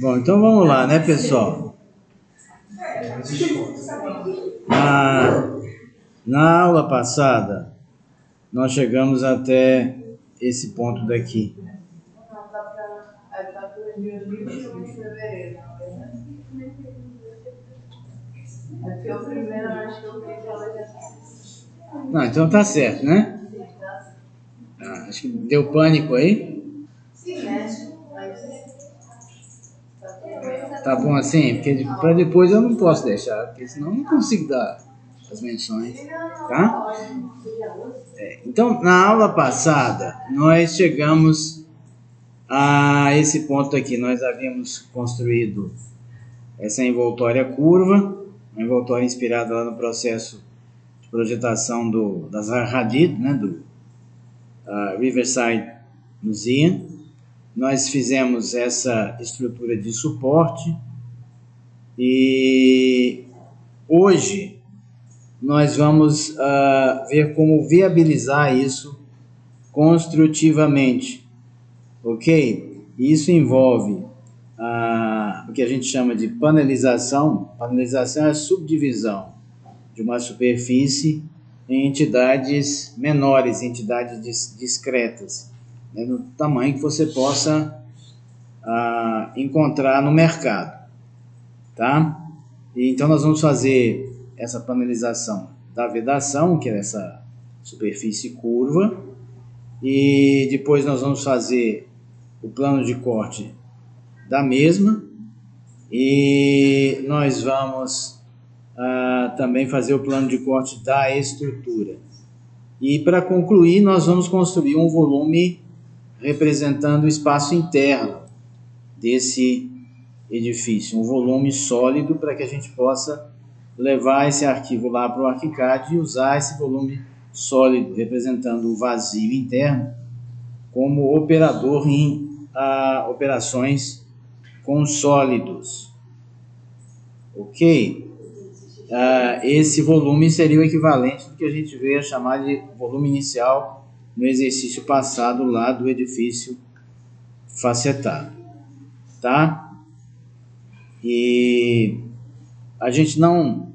Bom, então vamos lá, né, pessoal? Na aula passada, nós chegamos até esse ponto daqui. Não, então tá certo, né? Acho que deu pânico aí. Tá bom assim? Porque para depois eu não posso deixar, porque senão eu não consigo dar as menções, tá? Então, na aula passada, nós chegamos a esse ponto aqui. Nós havíamos construído essa envoltória curva, uma envoltória inspirada lá no processo de projetação da Zaha Hadid, né, do Riverside Museum. Nós fizemos essa estrutura de suporte e hoje nós vamos ver como viabilizar isso construtivamente, ok? Isso envolve o que a gente chama de panelização. Panelização é a subdivisão de uma superfície em entidades menores, entidades discretas, né, no tamanho que você possa encontrar no mercado, tá? E então nós vamos fazer essa panelização da vedação, que é essa superfície curva, e depois nós vamos fazer o plano de corte da mesma, e nós vamos também fazer o plano de corte da estrutura. E para concluir, nós vamos construir um volume representando o espaço interno desse edifício, um volume sólido para que a gente possa levar esse arquivo lá para o ArchiCAD e usar esse volume sólido representando o vazio interno como operador em operações com sólidos. Ok? Esse volume seria o equivalente do que a gente veio a chamar de volume inicial no exercício passado lá do edifício facetado, tá? E a gente não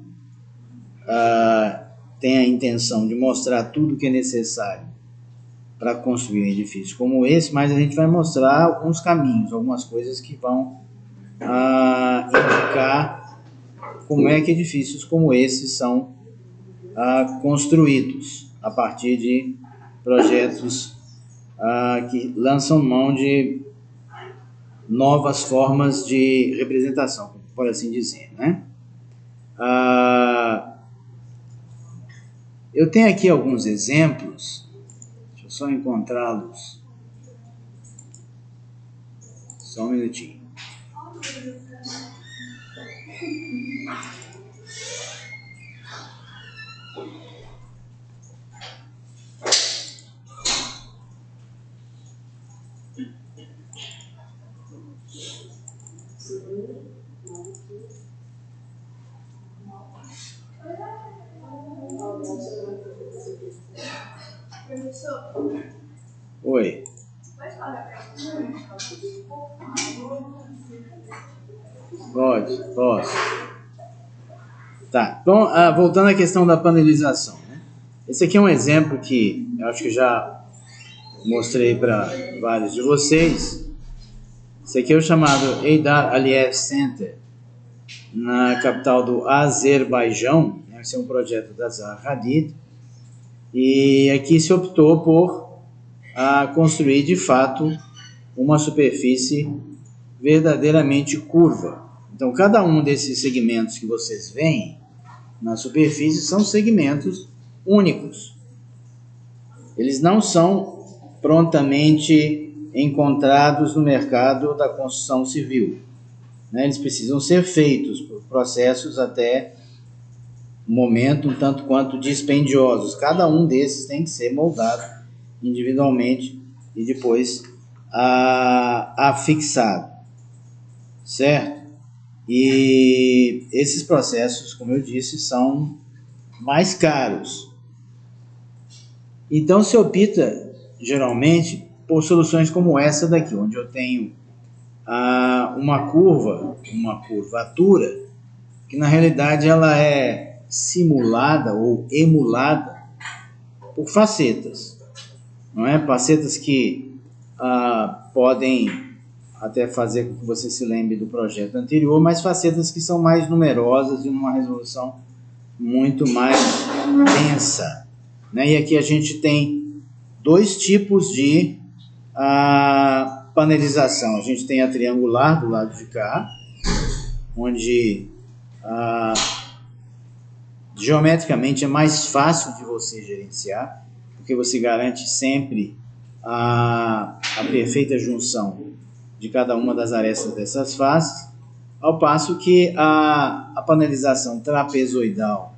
tem a intenção de mostrar tudo que é necessário para construir um edifício como esse, mas a gente vai mostrar alguns caminhos, algumas coisas que vão indicar como é que edifícios como esses são construídos a partir de projetos que lançam mão de novas formas de representação, por assim dizer, né? Eu tenho aqui alguns exemplos, deixa eu só encontrá-los, só um minutinho. Oi. Pode, posso. Tá, então, voltando à questão da panelização, né? Esse aqui é um exemplo que eu acho que já mostrei para vários de vocês. Esse aqui é o chamado Eidar Aliyev Center, na capital do Azerbaijão. Esse é um projeto da Zaha Hadid. E aqui se optou por construir, de fato, uma superfície verdadeiramente curva. Então, cada um desses segmentos que vocês veem na superfície são segmentos únicos. Eles não são prontamente encontrados no mercado da construção civil, né? Eles precisam ser feitos por processos até o momento um tanto quanto dispendiosos. Cada um desses tem que ser moldado individualmente e depois afixado, certo? E esses processos, como eu disse, são mais caros. Então se opta geralmente por soluções como essa daqui, onde eu tenho uma curvatura, que na realidade ela é simulada ou emulada por facetas, não é? Facetas que podem até fazer com que você se lembre do projeto anterior, mas facetas que são mais numerosas e numa resolução muito mais densa, né? E aqui a gente tem dois tipos de panelização. A gente tem a triangular do lado de cá, onde geometricamente é mais fácil de você gerenciar, porque você garante sempre a perfeita junção de cada uma das arestas dessas faces, ao passo que a panelização trapezoidal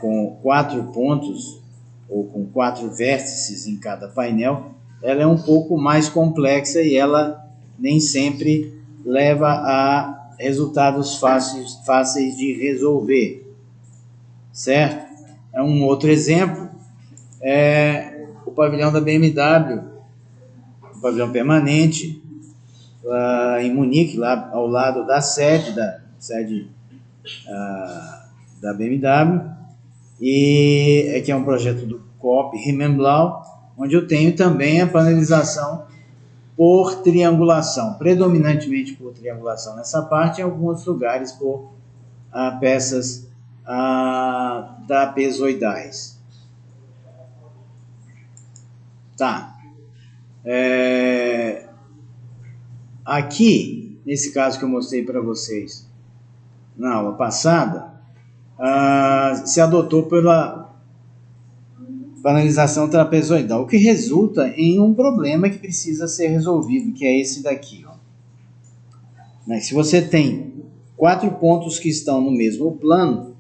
com 4 pontos ou com 4 vértices em cada painel, ela é um pouco mais complexa e ela nem sempre leva a resultados fáceis de resolver, certo? Um outro exemplo é o pavilhão da BMW, o pavilhão permanente, em Munique, lá ao lado da sede da BMW, e que é um projeto do Coop Riemenblau, onde eu tenho também a panelização por triangulação, predominantemente por triangulação nessa parte, em alguns lugares por peças trapezoidais. Tá. Aqui, nesse caso que eu mostrei para vocês na aula passada, se adotou pela panelização trapezoidal, o que resulta em um problema que precisa ser resolvido, que é esse daqui. Se você tem 4 pontos que estão no mesmo plano,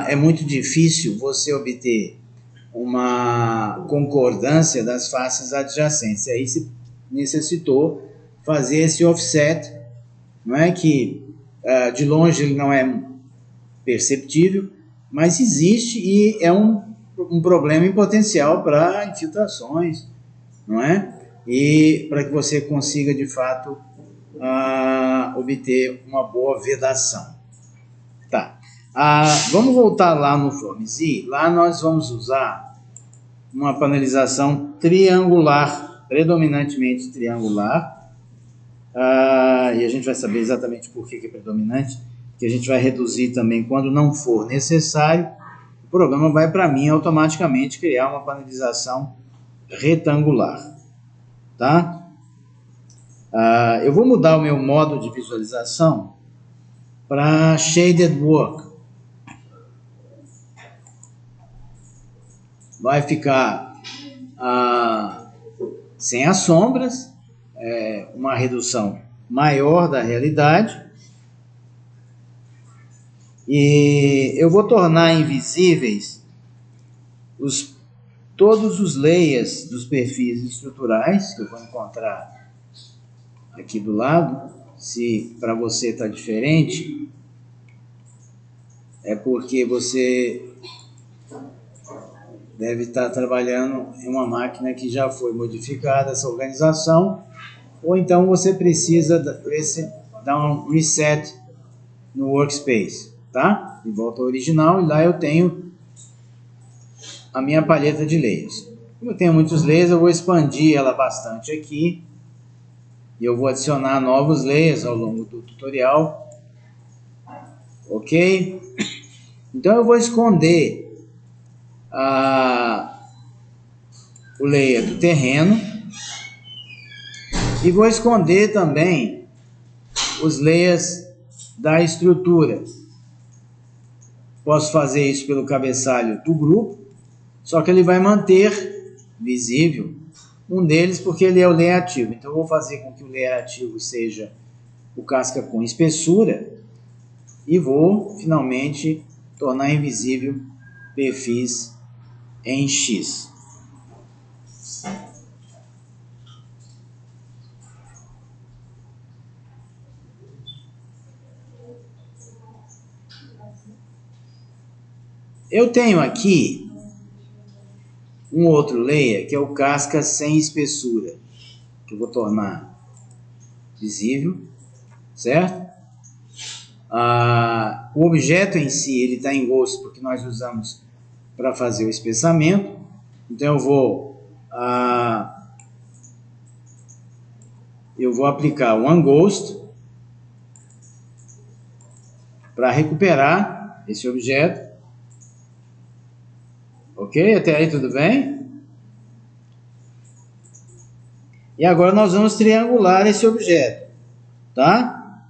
é muito difícil você obter uma concordância das faces adjacentes. Aí se necessitou fazer esse offset, não é que de longe ele não é perceptível, mas existe e é um problema em potencial para infiltrações, não é? E para que você consiga de fato obter uma boa vedação. Tá. Vamos voltar lá no Formizi. Lá nós vamos usar uma panelização triangular, predominantemente triangular, e a gente vai saber exatamente por que é predominante, que a gente vai reduzir também quando não for necessário. O programa vai para mim automaticamente criar uma panelização retangular, tá? Eu vou mudar o meu modo de visualização para Shaded Work. Vai ficar sem as sombras, uma redução maior da realidade, e eu vou tornar invisíveis todos os layers dos perfis estruturais que eu vou encontrar aqui do lado. Se para você está diferente, é porque você deve estar trabalhando em uma máquina que já foi modificada essa organização, ou então você precisa dar um reset no workspace, tá? De volta ao original, e lá eu tenho a minha palheta de layers. Como eu tenho muitos layers, eu vou expandir ela bastante aqui, e eu vou adicionar novos layers ao longo do tutorial, ok? Então eu vou esconder o layer do terreno e vou esconder também os layers da estrutura. Posso fazer isso pelo cabeçalho do grupo, só que ele vai manter visível um deles porque ele é o layer ativo. Então eu vou fazer com que o layer ativo seja o casca com espessura e vou finalmente tornar invisível perfis em X. Eu tenho aqui um outro layer que é o casca sem espessura, que eu vou tornar visível, certo? O objeto em si, ele está em Ghost porque nós usamos para fazer o espessamento. Então eu vou aplicar o OneGhost para recuperar esse objeto. Ok? Até aí tudo bem? E agora nós vamos triangular esse objeto, tá?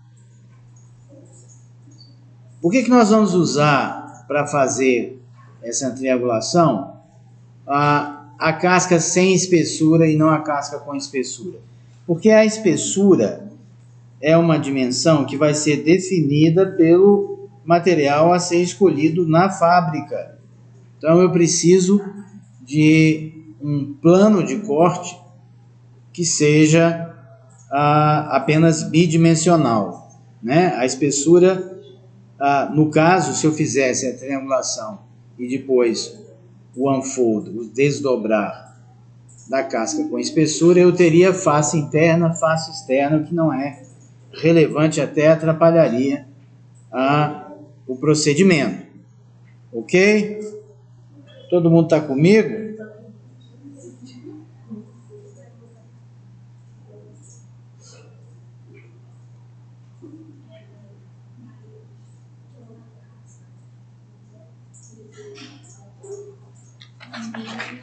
O que nós vamos usar para fazer essa triangulação? A casca sem espessura e não a casca com espessura. Porque a espessura é uma dimensão que vai ser definida pelo material a ser escolhido na fábrica. Então eu preciso de um plano de corte que seja apenas bidimensional, né? A espessura, no caso, se eu fizesse a triangulação e depois o unfold, o desdobrar da casca com espessura, eu teria face interna, face externa, o que não é relevante, até atrapalharia o procedimento. Ok? Todo mundo está comigo?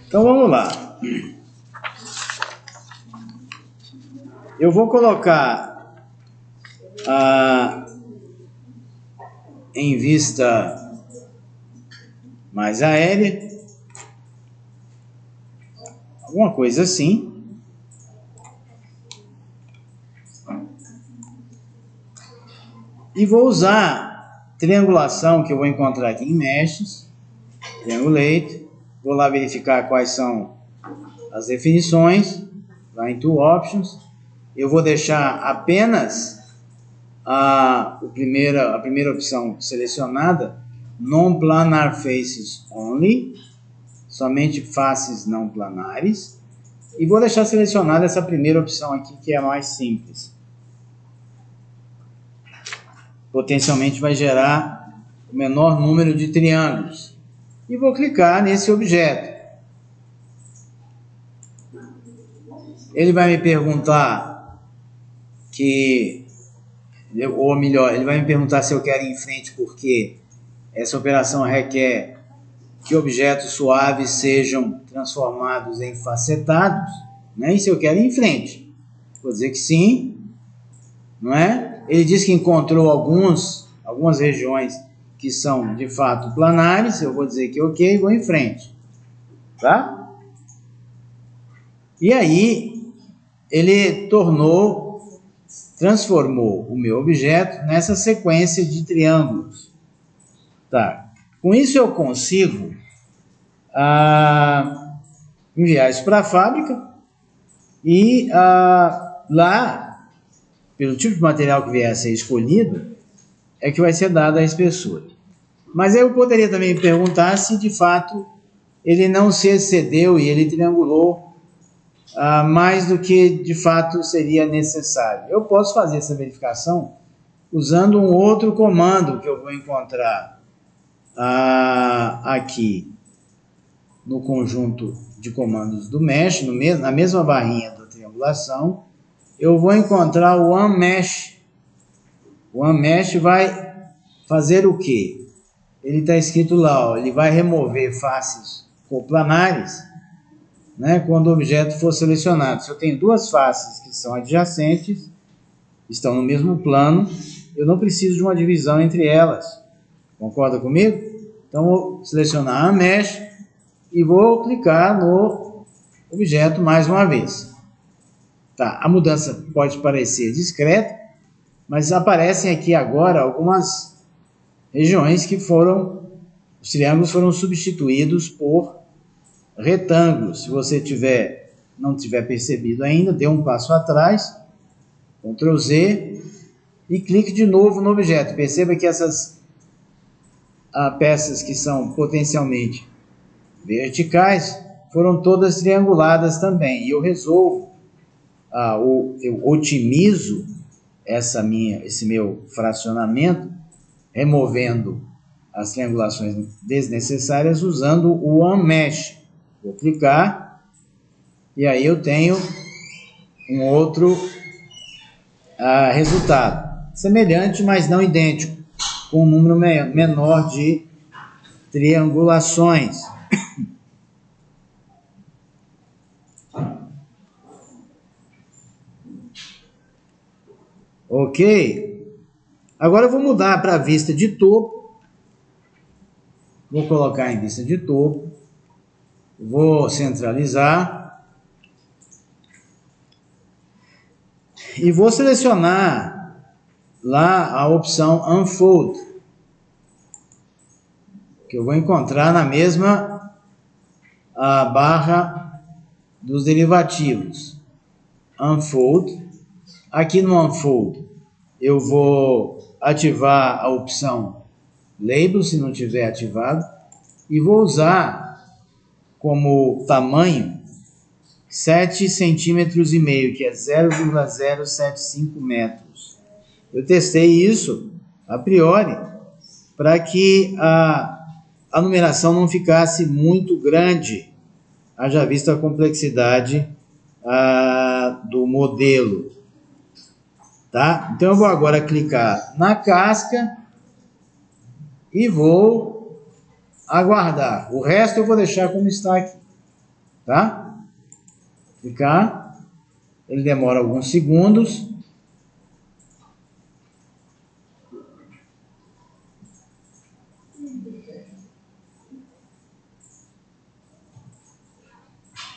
Então vamos lá. Eu vou colocar em vista mais aérea, alguma coisa assim. E vou usar triangulação que eu vou encontrar aqui em Meshes, Triangulate. Vou lá verificar quais são as definições, lá em Tool Options. Eu vou deixar apenas a primeira opção selecionada, Non-Planar Faces Only, somente faces não planares. E vou deixar selecionada essa primeira opção aqui, que é a mais simples. Potencialmente vai gerar o menor número de triângulos. E vou clicar nesse objeto. Ele vai me perguntar ou melhor, ele vai me perguntar se eu quero ir em frente, porque essa operação requer que objetos suaves sejam transformados em facetados, né? E se eu quero ir em frente, vou dizer que sim, não é? Ele diz que encontrou algumas regiões que são de fato planares, eu vou dizer que ok, vou em frente, tá? E aí ele transformou o meu objeto nessa sequência de triângulos, tá? Com isso eu consigo enviar isso para a fábrica e lá, pelo tipo de material que vier a ser escolhido, é que vai ser dada a espessura. Mas eu poderia também me perguntar se de fato ele não se excedeu e ele triangulou mais do que de fato seria necessário. Eu posso fazer essa verificação usando um outro comando que eu vou encontrar aqui no conjunto de comandos do Mesh, na mesma barrinha da triangulação. Eu vou encontrar o OneMesh. O OneMesh vai fazer o quê? Ele está escrito lá, ó, ele vai remover faces coplanares, né, quando o objeto for selecionado. Se eu tenho duas faces que são adjacentes, estão no mesmo plano, eu não preciso de uma divisão entre elas. Concorda comigo? Então, vou selecionar a Mesh e vou clicar no objeto mais uma vez. Tá, a mudança pode parecer discreta, mas aparecem aqui agora algumas regiões que os triângulos foram substituídos por retângulos. Se você não tiver percebido ainda, dê um passo atrás, Ctrl Z, e clique de novo no objeto. Perceba que essas peças que são potencialmente verticais foram todas trianguladas também. E eu resolvo, eu otimizo esse meu fracionamento, removendo as triangulações desnecessárias usando o OneMesh. Vou clicar e aí eu tenho um outro resultado, semelhante, mas não idêntico, com um número menor de triangulações. Ok? Agora eu vou mudar para a vista de topo. Vou colocar em vista de topo. Vou centralizar. E vou selecionar lá a opção Unfold, que eu vou encontrar na mesma barra dos derivativos. Unfold. Aqui no Unfold eu vou ativar a opção Label, se não tiver ativado, e vou usar como tamanho 7,5 centímetros, que é 0,075 metros. Eu testei isso a priori para que a numeração não ficasse muito grande, haja vista a complexidade do modelo. Tá? Então eu vou agora clicar na casca e vou aguardar. O resto eu vou deixar como está aqui. Tá? Clicar. Ele demora alguns segundos.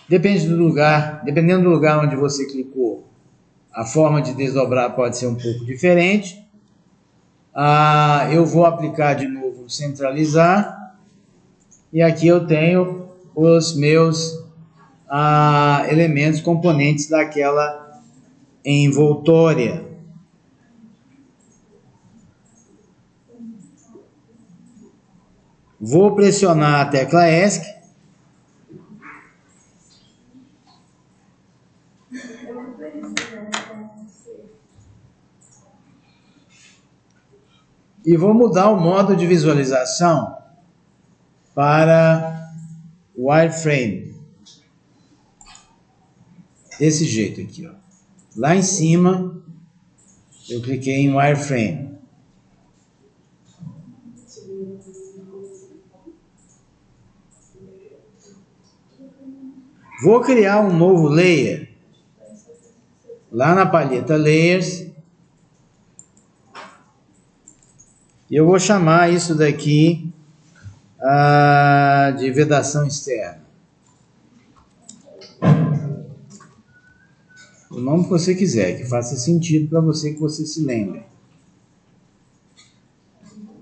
Dependendo do lugar onde você clicou, a forma de desdobrar pode ser um pouco diferente. Eu vou aplicar de novo centralizar. E aqui eu tenho os meus elementos componentes daquela envoltória. Vou pressionar a tecla ESC. E vou mudar o modo de visualização para wireframe. Desse jeito aqui, ó. Lá em cima, eu cliquei em wireframe. Vou criar um novo layer. Lá na palheta Layers. E eu vou chamar isso daqui de vedação externa. O nome que você quiser, que faça sentido para você, que você se lembre.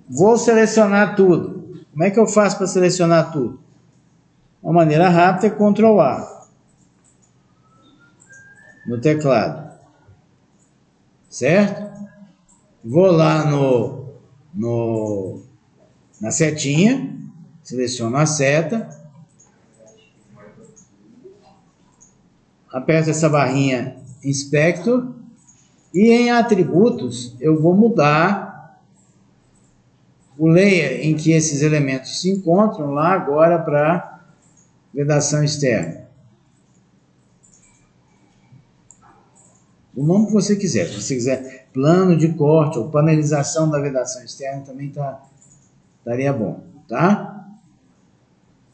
Vou selecionar tudo. Como é que eu faço para selecionar tudo? Uma maneira rápida é Ctrl A no teclado. Certo? Vou lá na setinha, seleciono a seta, aperto essa barrinha Inspector e em atributos eu vou mudar o layer em que esses elementos se encontram lá agora para vedação externa. O nome que você quiser. Se você quiser plano de corte ou panelização da vedação externa, também estaria bom, tá?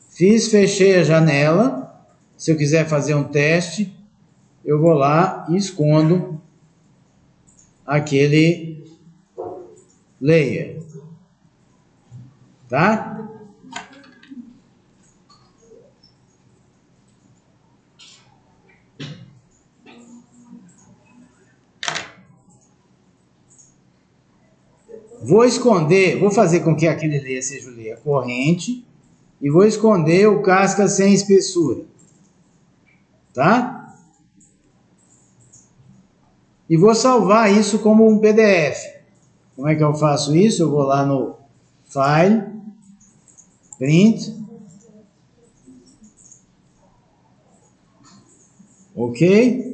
Fechei a janela. Se eu quiser fazer um teste, eu vou lá e escondo aquele layer, tá? Vou esconder, vou fazer com que aquele layer seja o layer corrente e vou esconder o casca sem espessura, tá? E vou salvar isso como um PDF. Como é que eu faço isso? Eu vou lá no File, Print, ok?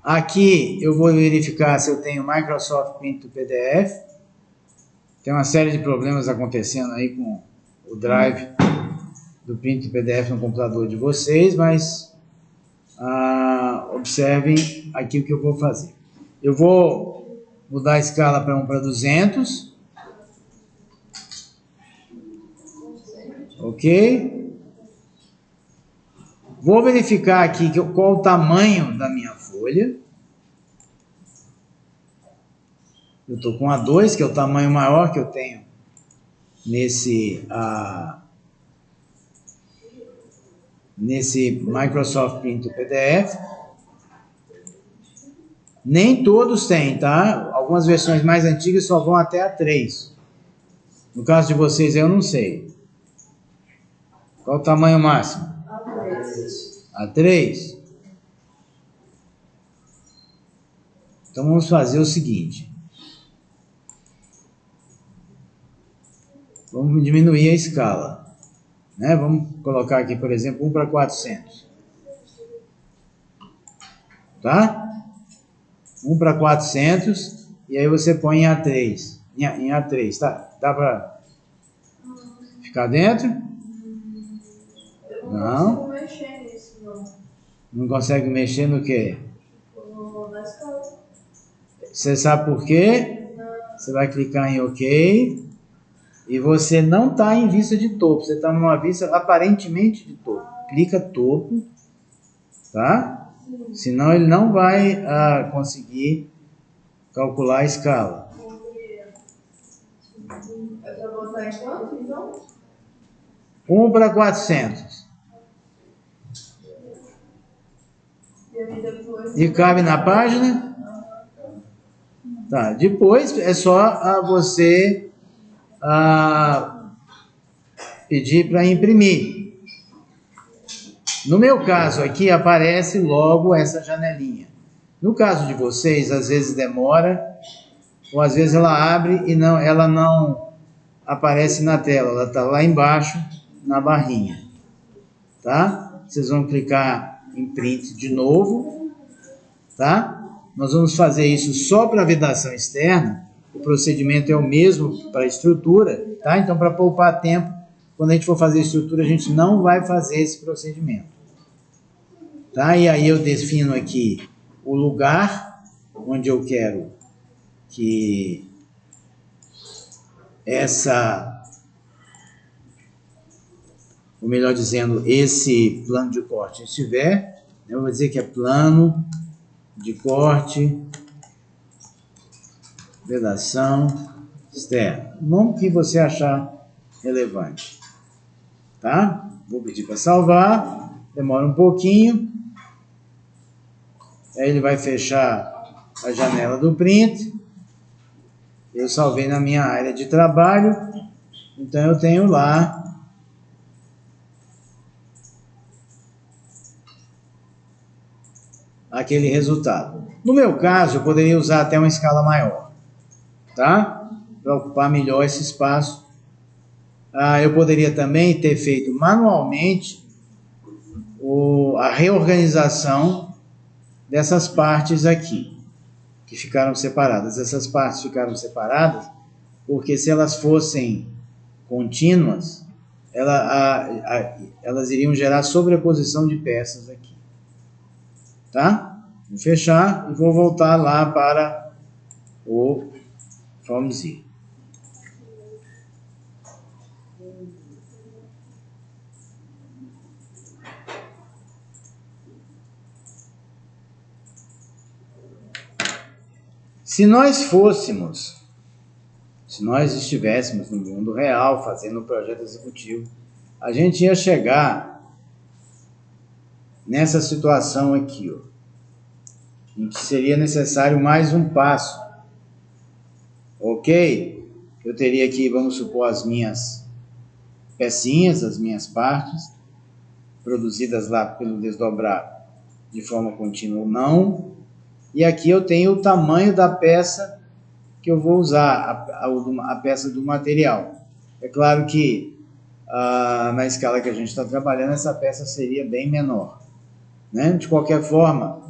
Aqui eu vou verificar se eu tenho Microsoft Print to PDF. Tem uma série de problemas acontecendo aí com o Drive do Print to PDF no computador de vocês, mas observem aqui o que eu vou fazer. Eu vou mudar a escala para 1 para 200. Ok? Vou verificar aqui qual o tamanho da minha folha. Eu estou com A2, que é o tamanho maior que eu tenho nesse Microsoft Print to PDF. Nem todos têm, tá? Algumas versões mais antigas só vão até A3. No caso de vocês, eu não sei. Qual o tamanho máximo? A3. Então vamos fazer o seguinte. Vamos diminuir a escala, né? Vamos colocar aqui, por exemplo, 1 para 400. Tá? 1 para 400, e aí você põe em A3. Em A3, tá? Dá para ficar dentro? Não. Não consegue mexer no quê? Você sabe por quê? Você vai clicar em OK. E você não está em vista de topo. Você está numa vista aparentemente de topo. Clica topo. Tá? Senão ele não vai conseguir calcular a escala. Eu já vou botar em quanto, então? 1 para 400. E cabe na página? Tá. Depois é só você pedir para imprimir. No meu caso aqui aparece logo essa janelinha. No caso de vocês, às vezes demora, ou às vezes ela abre e ela não aparece na tela, ela está lá embaixo na barrinha. Tá? Vocês vão clicar em print de novo, tá? Nós vamos fazer isso só para vedação externa. O procedimento é o mesmo para a estrutura, tá? Então, para poupar tempo, quando a gente for fazer a estrutura, a gente não vai fazer esse procedimento. Tá? E aí eu defino aqui o lugar onde eu quero que ou melhor dizendo, esse plano de corte estiver. Eu vou dizer que é plano de corte, vedação externa. O nome que você achar relevante. Tá? Vou pedir para salvar. Demora um pouquinho. Aí ele vai fechar a janela do print. Eu salvei na minha área de trabalho. Então eu tenho lá aquele resultado. No meu caso, eu poderia usar até uma escala maior, tá? Para ocupar melhor esse espaço. Eu poderia também ter feito manualmente a reorganização dessas partes aqui, que ficaram separadas. Essas partes ficaram separadas porque se elas fossem contínuas, elas iriam gerar sobreposição de peças aqui. Tá? Vou fechar e vou voltar lá para o FormZ. Se nós estivéssemos no mundo real fazendo um projeto executivo, a gente ia chegar nessa situação aqui, ó, em que seria necessário mais um passo. Ok? Eu teria aqui, vamos supor, as minhas pecinhas, as minhas partes, produzidas lá pelo desdobrar de forma contínua ou não. E aqui eu tenho o tamanho da peça que eu vou usar, a peça do material. É claro que na escala que a gente está trabalhando, essa peça seria bem menor. Né? De qualquer forma,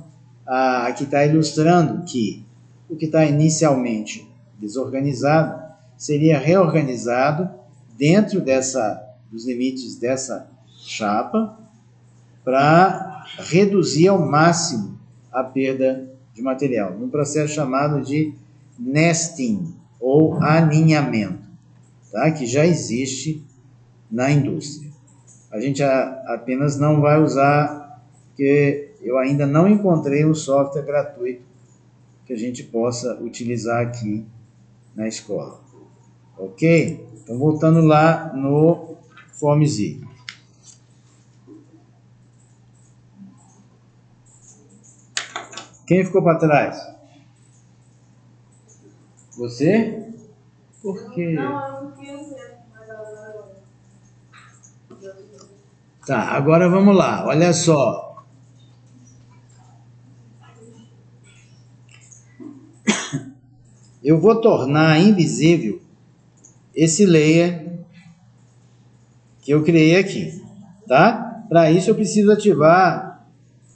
aqui está ilustrando que o que está inicialmente desorganizado seria reorganizado dentro dos limites dessa chapa para reduzir ao máximo a perda de material, num processo chamado de nesting ou aninhamento, tá? Que já existe na indústria. A gente apenas não vai usar, porque eu ainda não encontrei um software gratuito que a gente possa utilizar aqui na escola. Ok? Então, voltando lá no FormZ. Quem ficou para trás? Você? Por quê? Não, eu não fiz mesmo, mas agora. Tá, agora vamos lá. Olha só. Eu vou tornar invisível esse layer que eu criei aqui, tá? Para isso eu preciso ativar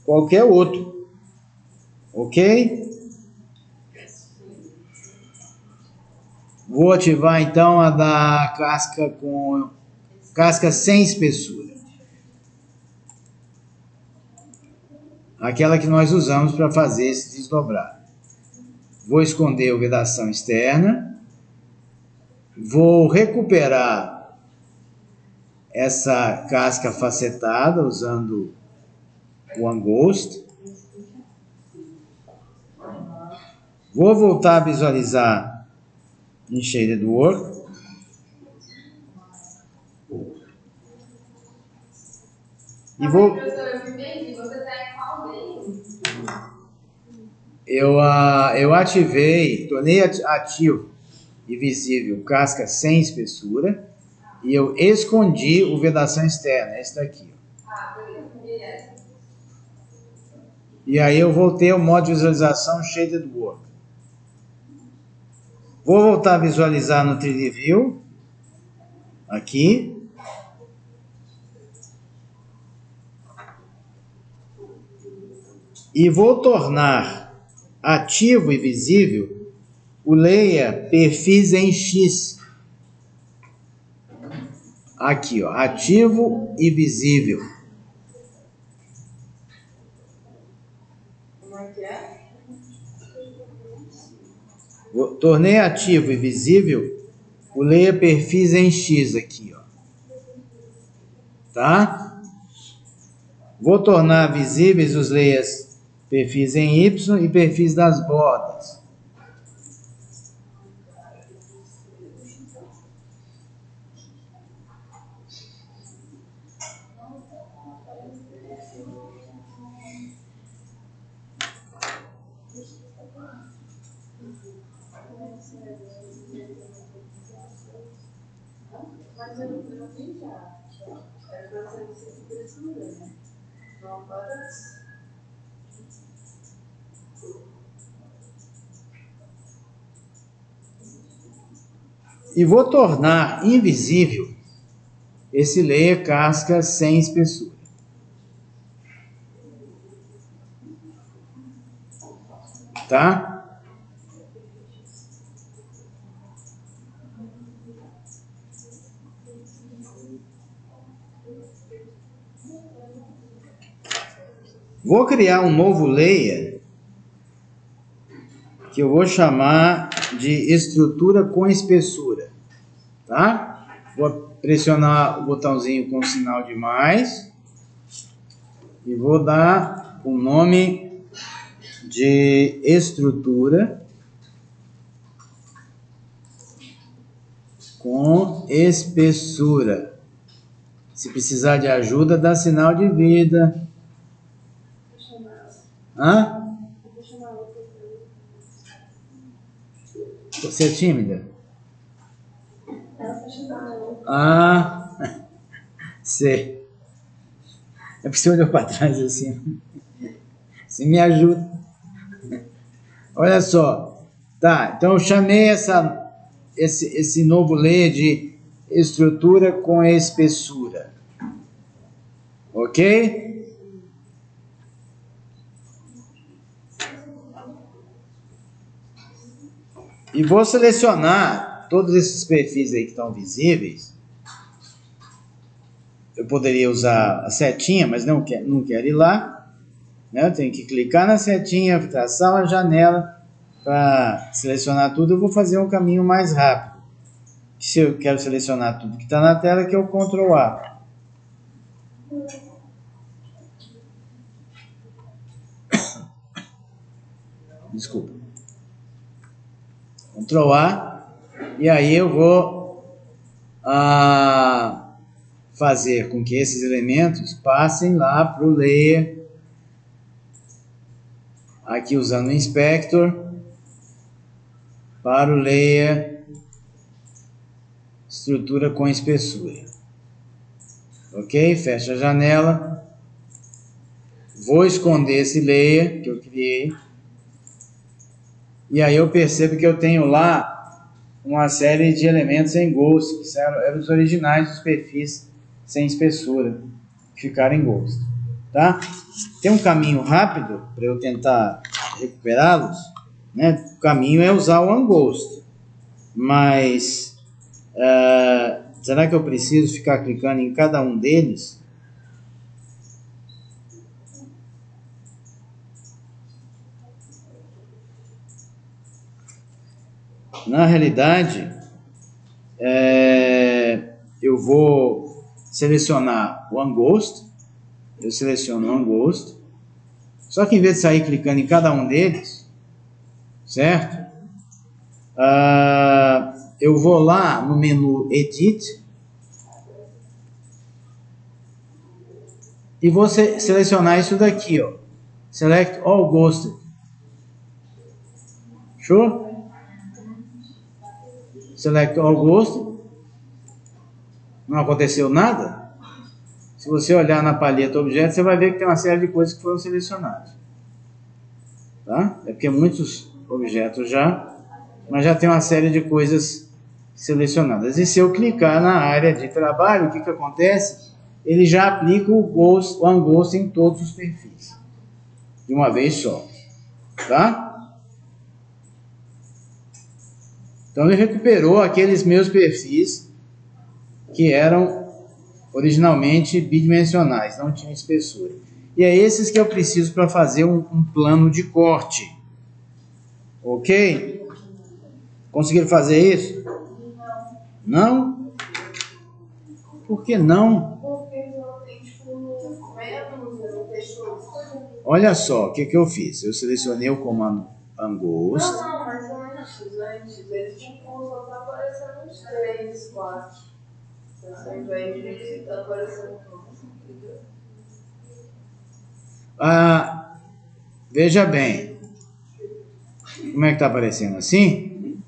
qualquer outro, ok? Vou ativar então a da casca sem espessura, aquela que nós usamos para fazer esse desdobrar. Vou esconder a vedação externa, vou recuperar essa casca facetada usando o Anghost. Vou voltar a visualizar em Shaded Work. E vou... Professor, eu entendi. Você está em qual deles? Eu ativei, tornei ativo e visível casca sem espessura e eu escondi o vedação externa, esse daqui. Beleza. E aí eu voltei ao modo de visualização Shaded Work. Vou voltar a visualizar no 3D View, aqui. E vou tornar ativo e visível o layer perfis em X. Aqui, ó, ativo e visível. Como é que é? Tornei ativo e visível o layer perfis em X aqui, ó. Tá? Vou tornar visíveis os layers perfis em Y e perfis das bordas. Mas eu não vi já. É para você se impressionar, né? Não para. E vou tornar invisível esse layer casca sem espessura. Tá? Vou criar um novo layer que eu vou chamar de estrutura com espessura, tá? Vou pressionar o botãozinho com o sinal de mais e vou dar o nome de estrutura com espessura. Se precisar de ajuda, dá sinal de vida. Hã? Você é tímida? Ah, sei. É porque você olhou para trás assim. Você me ajuda. Olha só. Tá, então eu chamei esse novo layer de estrutura com espessura. Ok? E vou selecionar todos esses perfis aí que estão visíveis. Eu poderia usar a setinha, mas não quero ir lá, né? Eu tenho que clicar na setinha, traçar uma janela para selecionar tudo. Eu vou fazer um caminho mais rápido. Se eu quero selecionar tudo que está na tela, que é o Ctrl A. Desculpa. Ctrl A. E aí eu vou fazer com que esses elementos passem lá para o Layer. Aqui usando o Inspector. Para o Layer. Estrutura com espessura. Ok? Fecha a janela. Vou esconder esse layer que eu criei. E aí eu percebo que eu tenho lá uma série de elementos em Ghost, que eram os originais dos perfis sem espessura, que ficaram em Ghost. Tá? Tem um caminho rápido para eu tentar recuperá-los, né? O caminho é usar o Unghost. Mas será que eu preciso ficar clicando em cada um deles? Na realidade, eu vou selecionar o Unghost. Eu seleciono o Unghost. Só que em vez de sair clicando em cada um deles, certo? Eu vou lá no menu Edit e vou selecionar isso daqui, ó. Select All Ghosted. Show? Select All Ghosted. Não aconteceu nada? Se você olhar na palheta objeto, você vai ver que tem uma série de coisas que foram selecionadas. Tá? É porque muitos objetos mas já tem uma série de coisas selecionadas. E se eu clicar na área de trabalho, o que acontece? Ele já aplica o Unghost em todos os perfis. De uma vez só. Tá? Então ele recuperou aqueles meus perfis que eram originalmente bidimensionais, não tinham espessura. E é esses que eu preciso para fazer um plano de corte. Ok? Conseguiram fazer isso? Não? Por que não? Porque não tem, tipo, menos, não fechou. Olha só, o que eu fiz? Eu selecionei o comando Unghost. Não, mas antes, eles tipo, só tá aparecendo uns 3, 4. Ao invés de tá aparecendo tudo. Veja bem. Como é que tá aparecendo assim?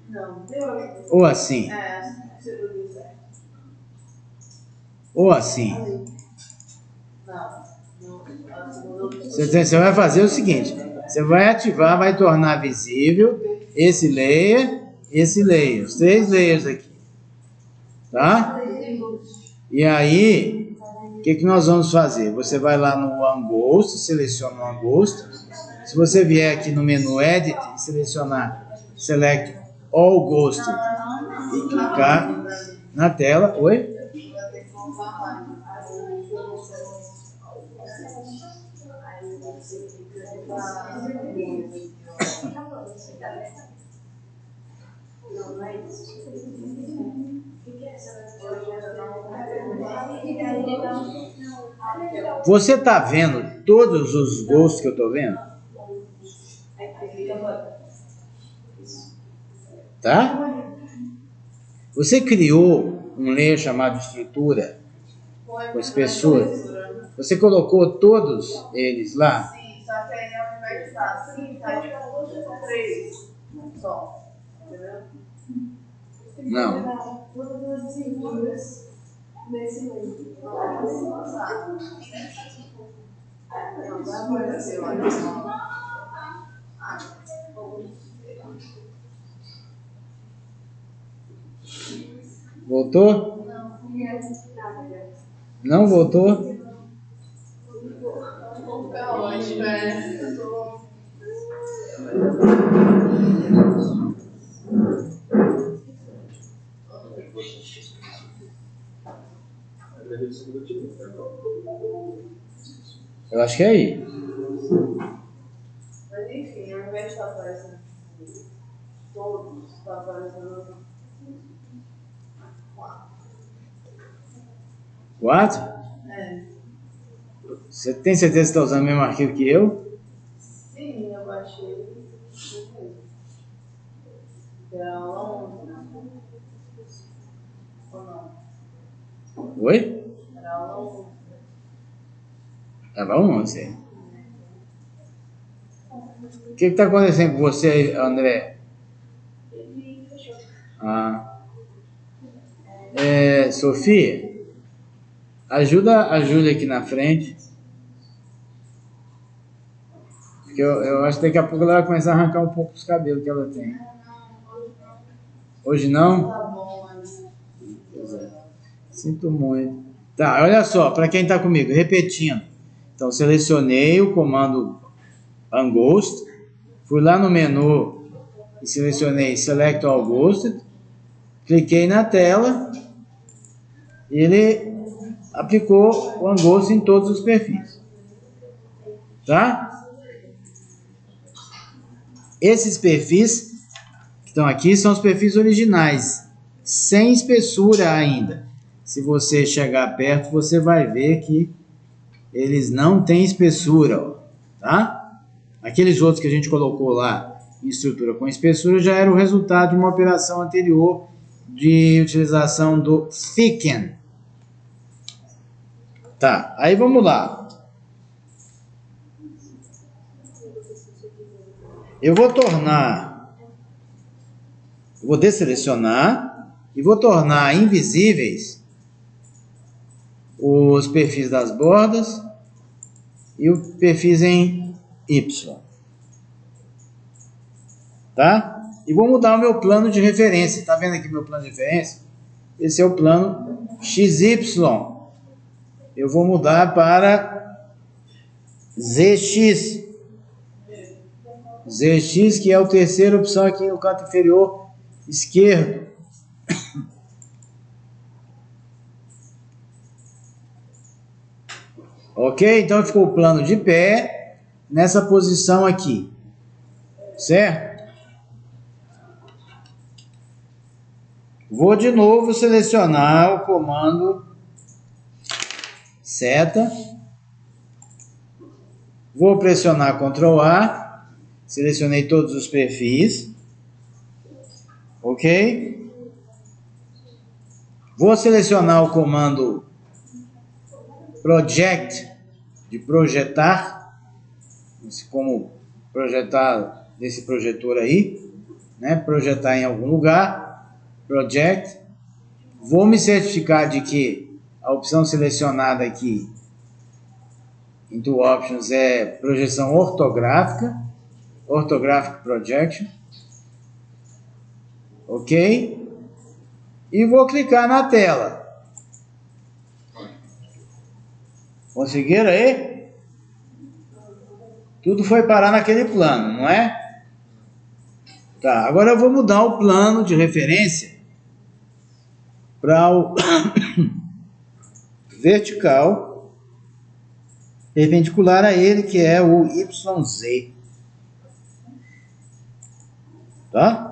Não, deu. Ou assim? Você viu certo. Ou assim? Não. Você vai fazer o seguinte: você vai ativar, vai tornar visível esse layer, os 3 layers aqui. Tá? E aí, o que nós vamos fazer? Você vai lá no Unghost, seleciona o Unghost. Se você vier aqui no menu Edit e selecionar Select All Ghosted e clicar na tela. Oi? Você está vendo todos os ghosts que eu estou vendo? Tá? Você criou um layer chamado estrutura com espessura. Você colocou todos eles lá? Sim, só que aí ao invés de estar assim, tá tipo 3 só. Entendeu? Não. Todas as figuras nesse meio. Não passar. Não, vai aparecer, olha só. Voltou? Não voltou? Eu acho que é aí. Mas enfim, ao invés de estar aparecendo todos, está aparecendo 4? É. Você tem certeza que está usando o mesmo arquivo que eu? Sim, eu baixei. Era aula 11, né? Ou não? Oi? Era aula 11. Tava 11. O que está acontecendo com você aí, André? Ele fechou. Sofia, ajuda a Júlia aqui na frente. Porque eu acho que daqui a pouco ela vai começar a arrancar um pouco os cabelos que ela tem. Hoje não? Tá bom, mas. Pois é. Sinto muito. Tá, olha só, para quem está comigo, repetindo. Então, selecionei o comando Unghost, fui lá no menu e selecionei Select All Ghosted, cliquei na tela e ele aplicou o Unghost em todos os perfis. Tá? Esses perfis que estão aqui são os perfis originais, sem espessura ainda. Se você chegar perto, você vai ver que eles não têm espessura, ó, tá? Aqueles outros que a gente colocou lá em estrutura com espessura já era o resultado de uma operação anterior de utilização do thicken. Tá, aí vamos lá. Eu vou desselecionar e vou tornar invisíveis os perfis das bordas e o perfis em Y. Tá? E vou mudar o meu plano de referência. Tá vendo aqui meu plano de referência? Esse é o plano XY. Eu vou mudar para ZX. ZX, que é a terceira opção aqui no canto inferior esquerdo. Ok? Então ficou o plano de pé nessa posição aqui. Certo? Vou de novo selecionar o comando seta. Vou pressionar Ctrl A. Selecionei todos os perfis. Ok? Vou selecionar o comando Project, de projetar, como projetar desse projetor aí, né? Projetar em algum lugar, Project. Vou me certificar de que a opção selecionada aqui, Into Options, é projeção ortográfica, Orthographic Projection. Ok? E vou clicar na tela. Conseguiram aí? Tudo foi parar naquele plano, não é? Tá, agora eu vou mudar o plano de referência para o vertical, perpendicular a ele, que é o YZ. Tá?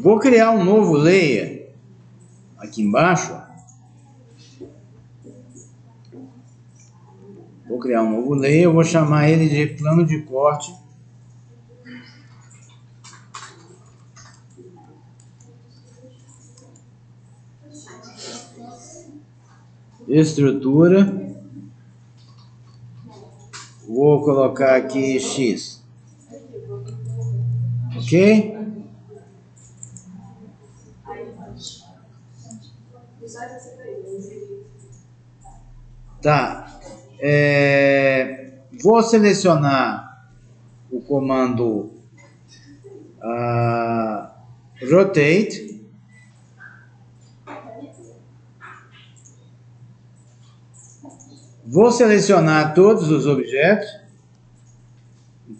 Vou criar um novo layer aqui embaixo. Vou criar um novo layer, eu vou chamar ele de plano de corte. Estrutura. Vou colocar aqui X. Ok? Tá. Vou selecionar o comando Rotate. Vou selecionar todos os objetos,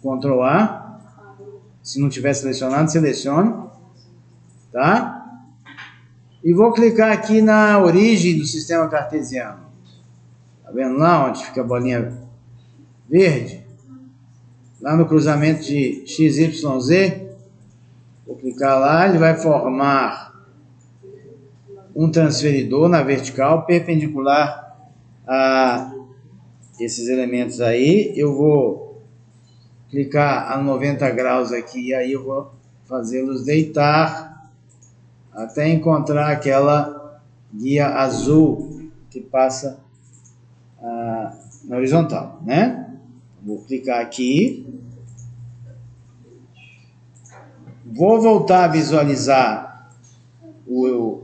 Ctrl A, se não tiver selecionado, seleciono, tá? E vou clicar aqui na origem do sistema cartesiano. Tá vendo lá onde fica a bolinha verde? Lá no cruzamento de x, y, z, vou clicar lá, ele vai formar um transferidor na vertical perpendicular a esses elementos aí. Eu vou clicar a 90 graus aqui e aí eu vou fazê-los deitar até encontrar aquela guia azul que passa na horizontal, né? Vou clicar aqui. Vou voltar a visualizar o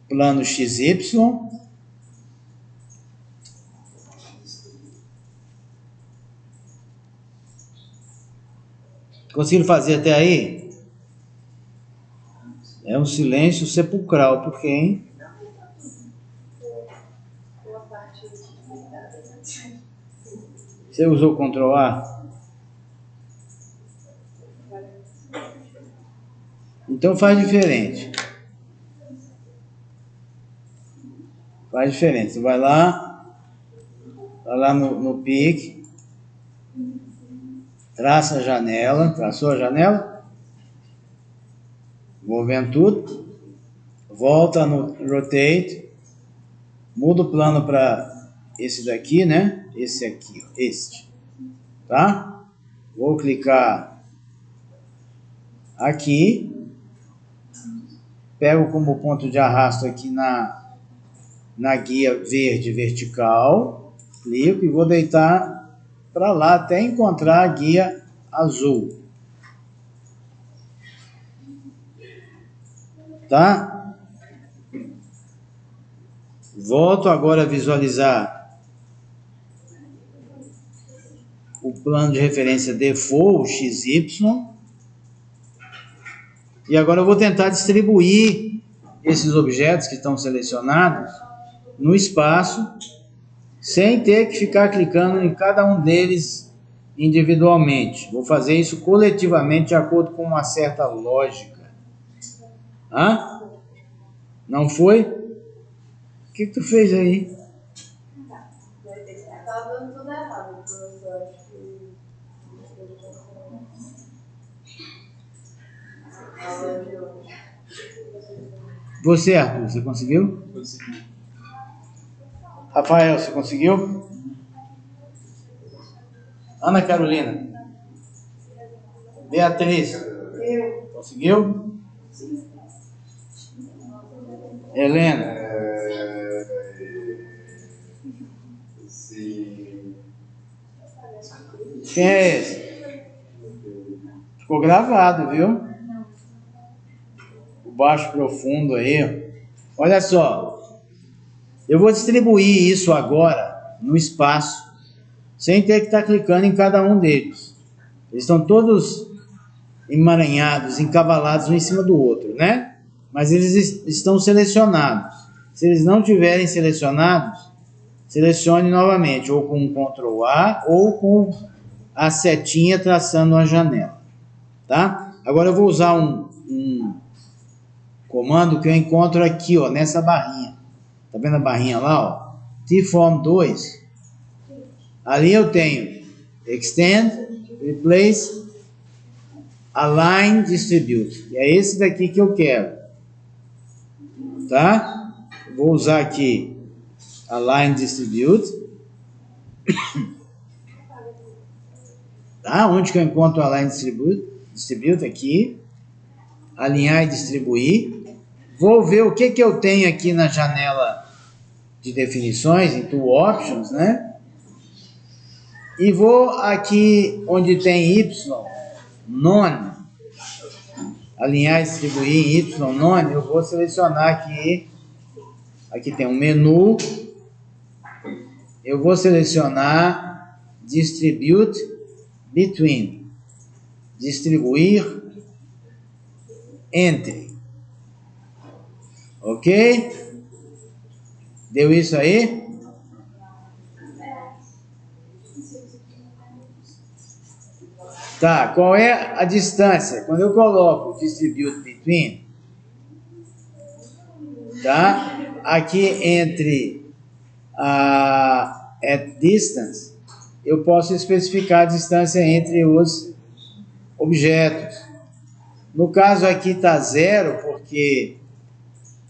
plano XY. Conseguiram fazer até aí? É um silêncio sepulcral, porque, hein? Você usou Ctrl A? Então faz diferente. Faz diferente. Você vai lá no pique, traça a janela, traçou a janela, movendo tudo, volta no Rotate, muda o plano para esse daqui, né? Esse aqui, ó, este, tá? Vou clicar aqui, pego como ponto de arrasto aqui na guia verde vertical, clico e vou deitar para lá até encontrar a guia azul. Tá? Volto agora a visualizar o plano de referência default, XY. E agora eu vou tentar distribuir esses objetos que estão selecionados no espaço, sem ter que ficar clicando em cada um deles individualmente. Vou fazer isso coletivamente de acordo com uma certa lógica. Hã? Não foi? O que tu fez aí? Tá dando tudo errado, professor. Acho que... Você, Arthur, você conseguiu? Consegui. Rafael, você conseguiu? Ana Carolina. Beatriz. Conseguiu? Helena. Sim. Quem é esse? Ficou gravado, viu? O baixo profundo aí. Olha só. Eu vou distribuir isso agora no espaço, sem ter que estar clicando em cada um deles. Eles estão todos emaranhados, encavalados um em cima do outro, né? Mas eles estão selecionados. Se eles não tiverem selecionados, selecione novamente, ou com Ctrl A, ou com a setinha traçando uma janela, tá? Agora eu vou usar um comando que eu encontro aqui, ó, nessa barrinha. Tá vendo a barrinha lá, ó? Tform 2. Ali eu tenho Extend, Replace, Align, Distribute. E é esse daqui que eu quero. Tá? Vou usar aqui Align, Distribute. Tá? Onde que eu encontro o Align, Distribute? Aqui. Alinhar e distribuir. Vou ver o que que eu tenho aqui na janela de definições, em Tool Options, né? E vou aqui onde tem Y, None, alinhar e distribuir em Y, None, eu vou selecionar aqui tem um menu, eu vou selecionar Distribute Between, distribuir entre, ok? Deu isso aí? Tá, qual é a distância? Quando eu coloco distribute between, tá? Aqui entre at distance, eu posso especificar a distância entre os objetos. No caso aqui está 0, porque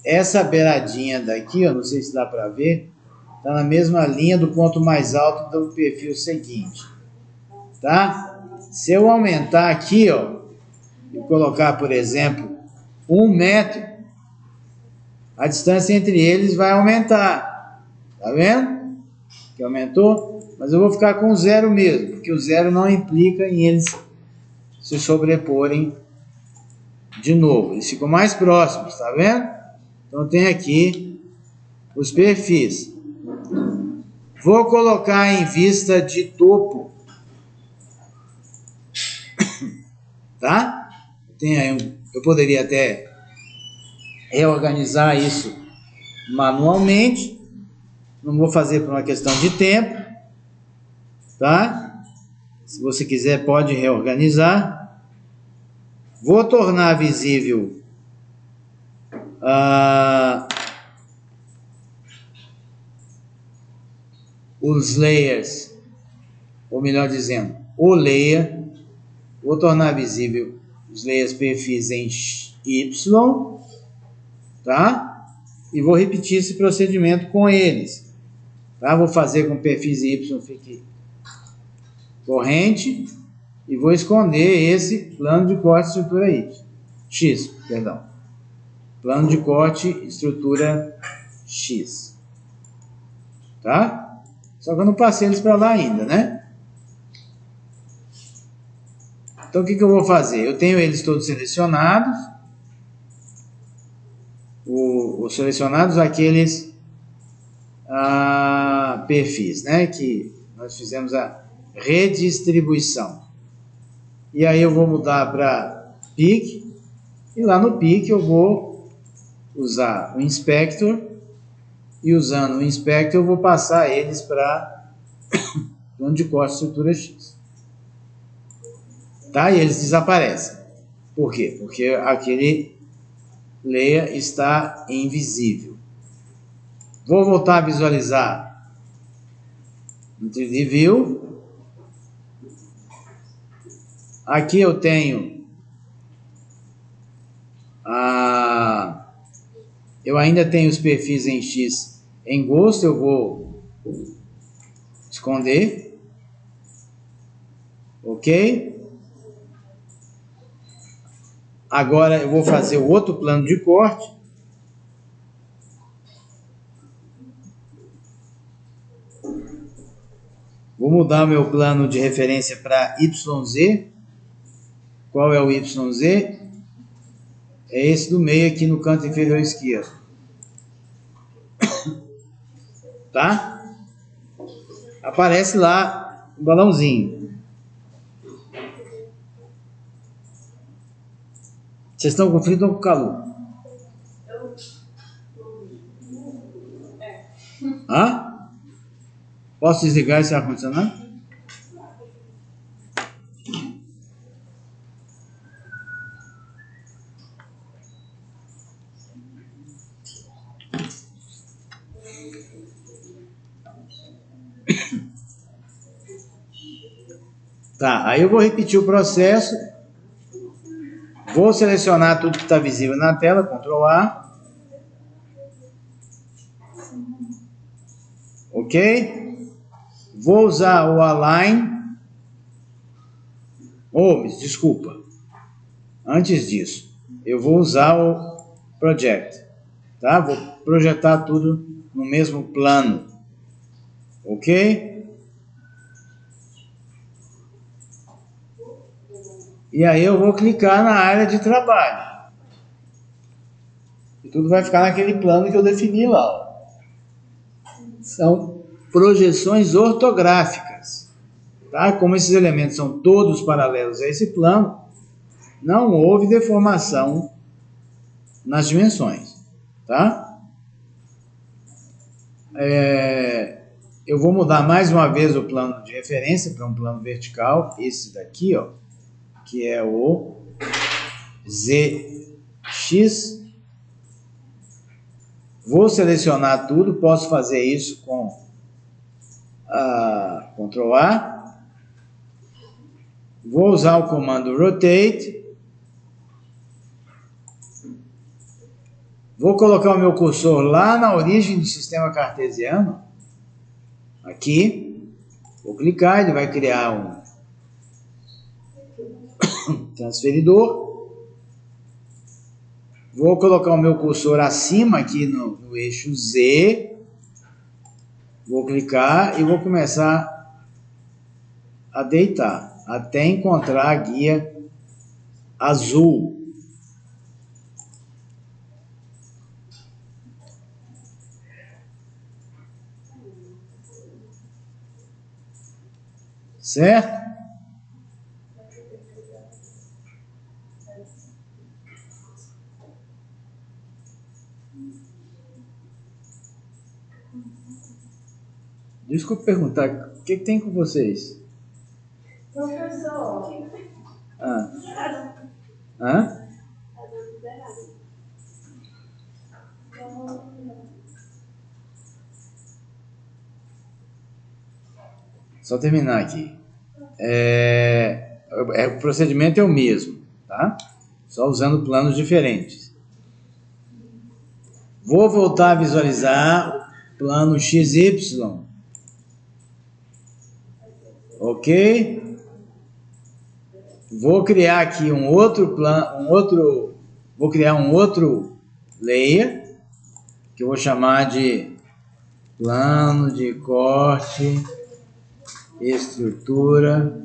essa beiradinha daqui, ó, não sei se dá para ver, está na mesma linha do ponto mais alto do perfil seguinte, tá? Se eu aumentar aqui, ó, e colocar, por exemplo, 1 metro, a distância entre eles vai aumentar, tá vendo? Que aumentou, mas eu vou ficar com 0 mesmo, porque o 0 não implica em eles se sobreporem de novo, eles ficam mais próximos, tá vendo? Então tem aqui os perfis. Vou colocar em vista de topo, tá? Eu poderia até reorganizar isso manualmente, não vou fazer por uma questão de tempo, tá? Se você quiser pode reorganizar. Vou tornar visível os layers, ou melhor dizendo, o layer. Vou tornar visível os layers perfis em Y, tá? E vou repetir esse procedimento com eles, tá? Vou fazer com que o perfis Y fique corrente e vou esconder esse plano de corte estrutura X, perdão. Plano de corte estrutura X, tá? Só que eu não passei eles para lá ainda, né? Então, o que eu vou fazer? Eu tenho eles todos selecionados. Os selecionados, aqueles perfis, né? Que nós fizemos a redistribuição. E aí eu vou mudar para pick. E lá no pick eu vou usar o inspector. E usando o inspector eu vou passar eles para plano de corte estrutura X. Tá? E eles desaparecem. Por quê? Porque aquele layer está invisível. Vou voltar a visualizar no 3D View. Aqui eu tenho eu ainda tenho os perfis em X em Ghost, eu vou esconder. Ok? Agora eu vou fazer o outro plano de corte. Vou mudar o meu plano de referência para YZ. Qual é o YZ? É esse do meio aqui no canto inferior esquerdo. Tá? Aparece lá o balãozinho. Vocês estão com frio ou com calor? Hã? Posso desligar esse ar-condicionado? Tá, aí eu vou repetir o processo. Vou selecionar tudo que está visível na tela, Ctrl A. Ok? Vou usar o Align. Desculpa. Antes disso, eu vou usar o Project. Tá? Vou projetar tudo no mesmo plano. Ok? E aí eu vou clicar na área de trabalho. E tudo vai ficar naquele plano que eu defini lá. Ó. São projeções ortográficas. Tá? Como esses elementos são todos paralelos a esse plano, não houve deformação nas dimensões. Tá? Eu vou mudar mais uma vez o plano de referência para um plano vertical, esse daqui, ó. que é o ZX. Vou selecionar tudo, posso fazer isso com Ctrl A. Vou usar o comando Rotate. Vou colocar o meu cursor lá na origem do sistema cartesiano. Aqui. Vou clicar, ele vai criar um transferidor. Vou colocar o meu cursor acima aqui no eixo Z. Vou clicar e vou começar a deitar até encontrar a guia azul. Certo? Desculpa perguntar, o que tem com vocês? Professor. Hã? Só terminar aqui. O procedimento é o mesmo, tá? Só usando planos diferentes. Vou voltar a visualizar o plano XY. Ok? Vou criar aqui um outro plano, vou criar um outro layer, que eu vou chamar de plano de corte, estrutura,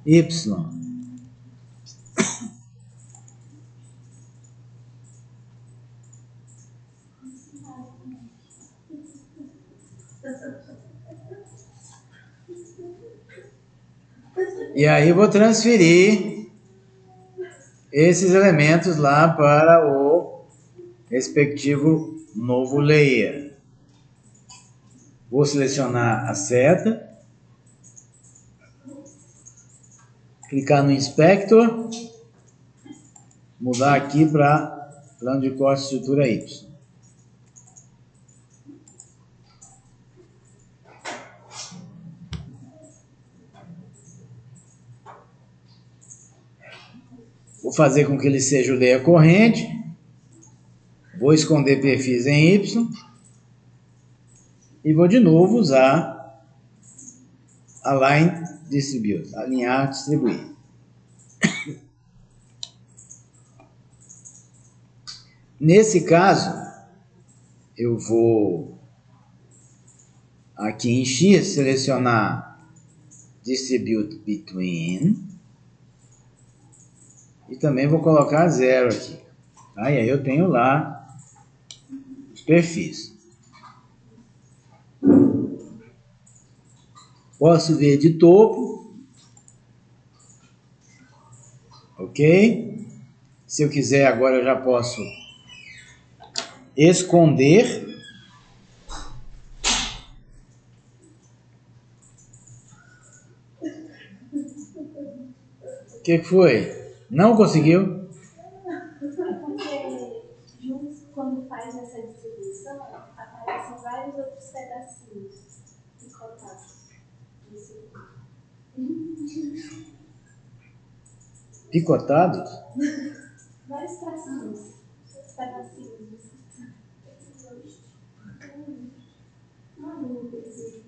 Y. E aí vou transferir esses elementos lá para o respectivo novo layer. Vou selecionar a seta, clicar no Inspector, mudar aqui para plano de corte estrutura Y. Vou fazer com que ele seja o layer corrente. Vou esconder perfis em Y. E vou de novo usar Align Distribute, alinhar, distribuir. Nesse caso, eu vou aqui em X selecionar Distribute Between. E também vou colocar 0 aqui. Tá? E aí eu tenho lá os perfis. Posso ver de topo. Ok? Se eu quiser agora eu já posso esconder. O que foi? Não conseguiu? Porque juntos, quando faz essa distribuição, aparecem vários outros pedacinhos picotados. Picotados? Vários tracinhos, pedacinhos.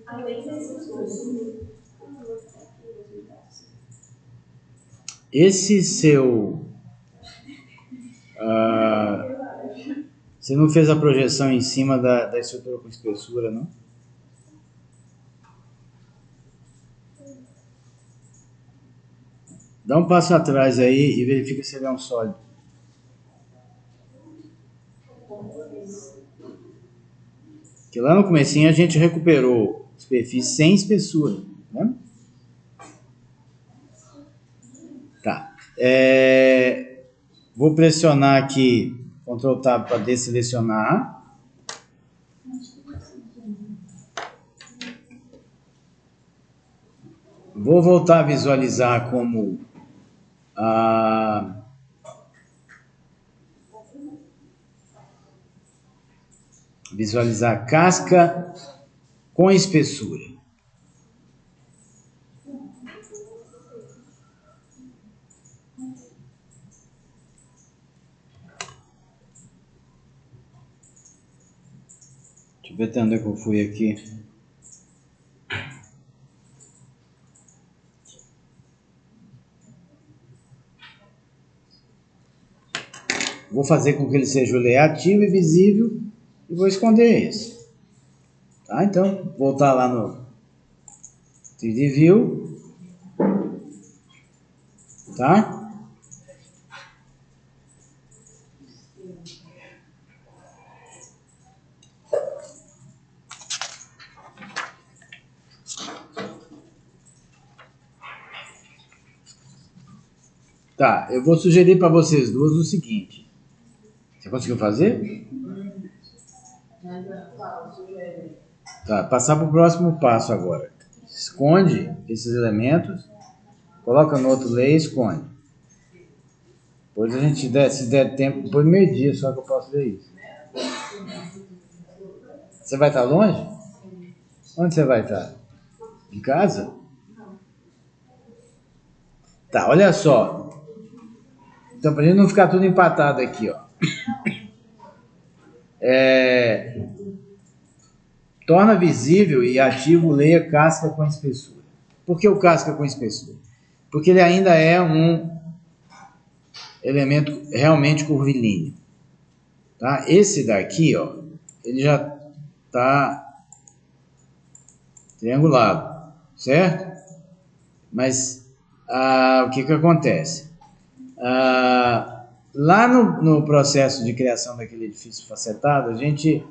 Além desses dois. Esse seu... você não fez a projeção em cima da estrutura com espessura, não? Dá um passo atrás aí e verifica se ele é um sólido. Porque lá no comecinho a gente recuperou os perfis sem espessura, né? Tá. Vou pressionar aqui Ctrl Tab para desselecionar. Vou voltar a visualizar como visualizar casca com espessura. Deixa eu ver até onde é que eu fui aqui. Vou fazer com que ele seja o layer ativo e visível e vou esconder esse. Tá? Então, voltar lá no 3D View. Tá? Tá, eu vou sugerir para vocês duas o seguinte. Você conseguiu fazer? Tá, passar para o próximo passo agora. Esconde esses elementos, coloca no outro layer e esconde. Depois a gente se der tempo, depois do meio-dia só que eu posso ver isso. Você vai estar longe? Onde você vai estar? Em casa? Tá, olha só. Então, para a gente não ficar tudo empatado aqui, ó. Torna visível e ativo o layer casca com espessura. Por que o casca com espessura? Porque ele ainda é um elemento realmente curvilíneo. Tá? Esse daqui, ó, ele já está triangulado, certo? Mas o que acontece? Lá no processo de criação daquele edifício facetado, a gente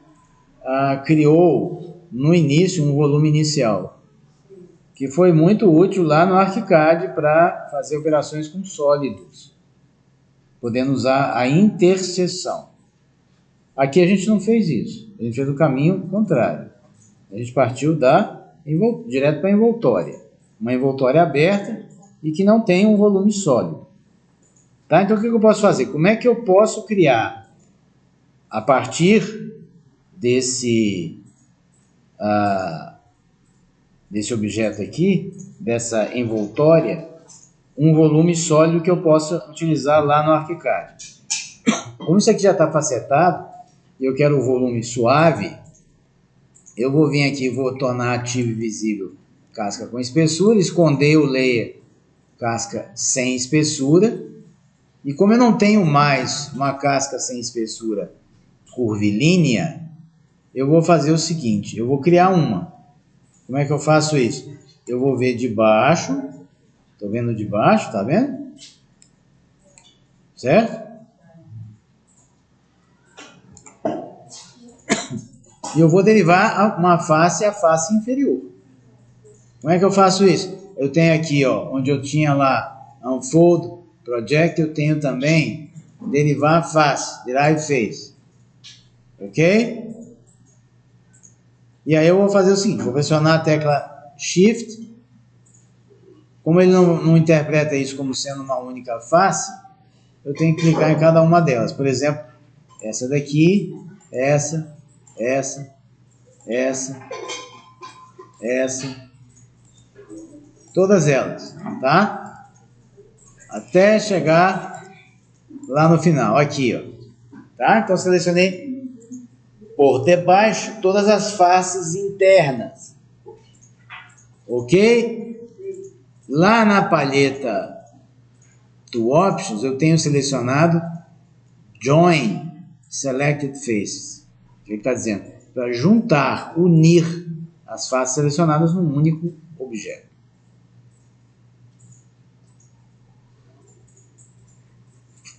criou no início um volume inicial, que foi muito útil lá no ArchiCAD para fazer operações com sólidos, podendo usar a interseção. Aqui a gente não fez isso, a gente fez o caminho contrário. A gente partiu direto para a envoltória, uma envoltória aberta e que não tem um volume sólido. Tá? Então o que eu posso fazer? Como é que eu posso criar, a partir desse objeto aqui, dessa envoltória, um volume sólido que eu possa utilizar lá no ArchiCAD? Como isso aqui já está facetado, e eu quero o volume suave, eu vou vir aqui e vou tornar ativo e visível casca com espessura, esconder o layer casca sem espessura, e como eu não tenho mais uma casca sem espessura curvilínea, eu vou fazer o seguinte, eu vou criar uma. Como é que eu faço isso? Eu vou ver de baixo, estou vendo de baixo, tá vendo? Certo? E eu vou derivar uma face a face inferior. Como é que eu faço isso? Eu tenho aqui, ó, onde eu tinha lá Unfold Project, eu tenho também derivar face, derive face. Ok? E aí eu vou fazer o seguinte, vou pressionar a tecla Shift. Como ele não interpreta isso como sendo uma única face, eu tenho que clicar em cada uma delas. Por exemplo, essa daqui, essa, todas elas, tá? Até chegar lá no final, aqui, ó. Tá? Então selecionei por debaixo todas as faces internas. Ok? Lá na palheta do Options, eu tenho selecionado Join Selected Faces. O que ele está dizendo? Para juntar, unir as faces selecionadas num único objeto.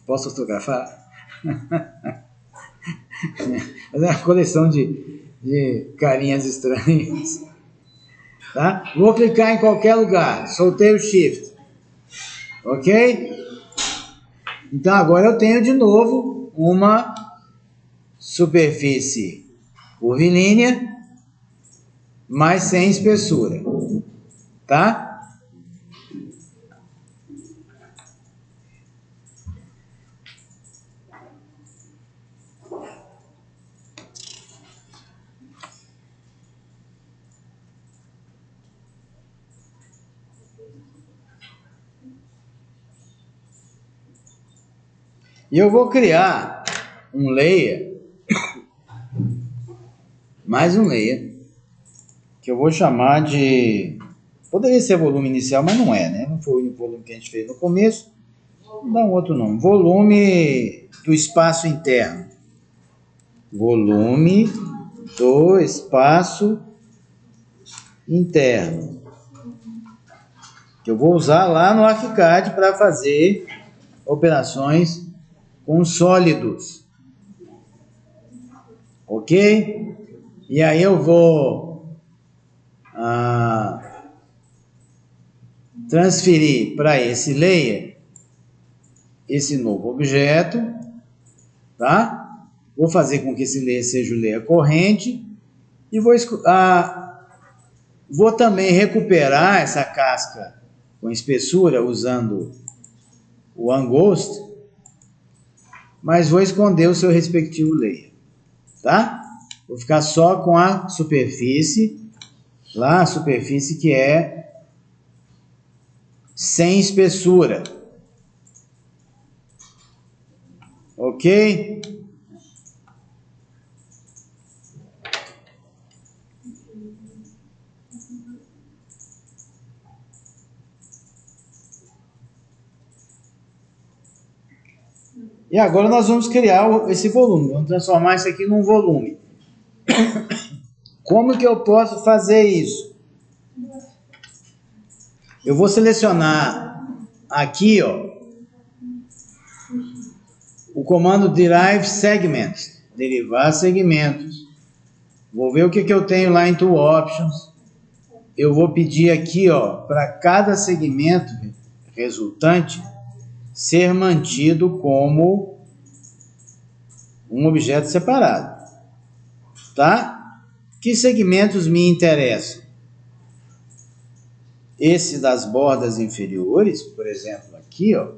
Posso fotografar? Mas é uma coleção de carinhas estranhas. Tá? Vou clicar em qualquer lugar. Soltei o Shift. Ok? Então agora eu tenho de novo uma superfície curvilínea, mas sem espessura. Tá? E eu vou criar um layer, mais um layer, que eu vou chamar de... Poderia ser volume inicial, mas não é, né? Não foi o volume que a gente fez no começo. Vou dar um outro nome. Volume do espaço interno. Volume do espaço interno. Que eu vou usar lá no ArchiCAD para fazer operações com sólidos. Ok? E aí eu vou transferir para esse layer esse novo objeto, tá? Vou fazer com que esse layer seja o layer corrente e vou também recuperar essa casca com espessura usando o Unghost, mas vou esconder o seu respectivo layer, tá? Vou ficar só com a superfície, lá a superfície que é sem espessura. Ok? E agora nós vamos criar esse volume, vamos transformar isso aqui num volume. Como que eu posso fazer isso? Eu vou selecionar aqui, ó, o comando derive segments, derivar segmentos. Vou ver o que eu tenho lá em Tool Options. Eu vou pedir aqui, ó, para cada segmento resultante ser mantido como um objeto separado, tá? Que segmentos me interessam? Esse das bordas inferiores, por exemplo, aqui, ó,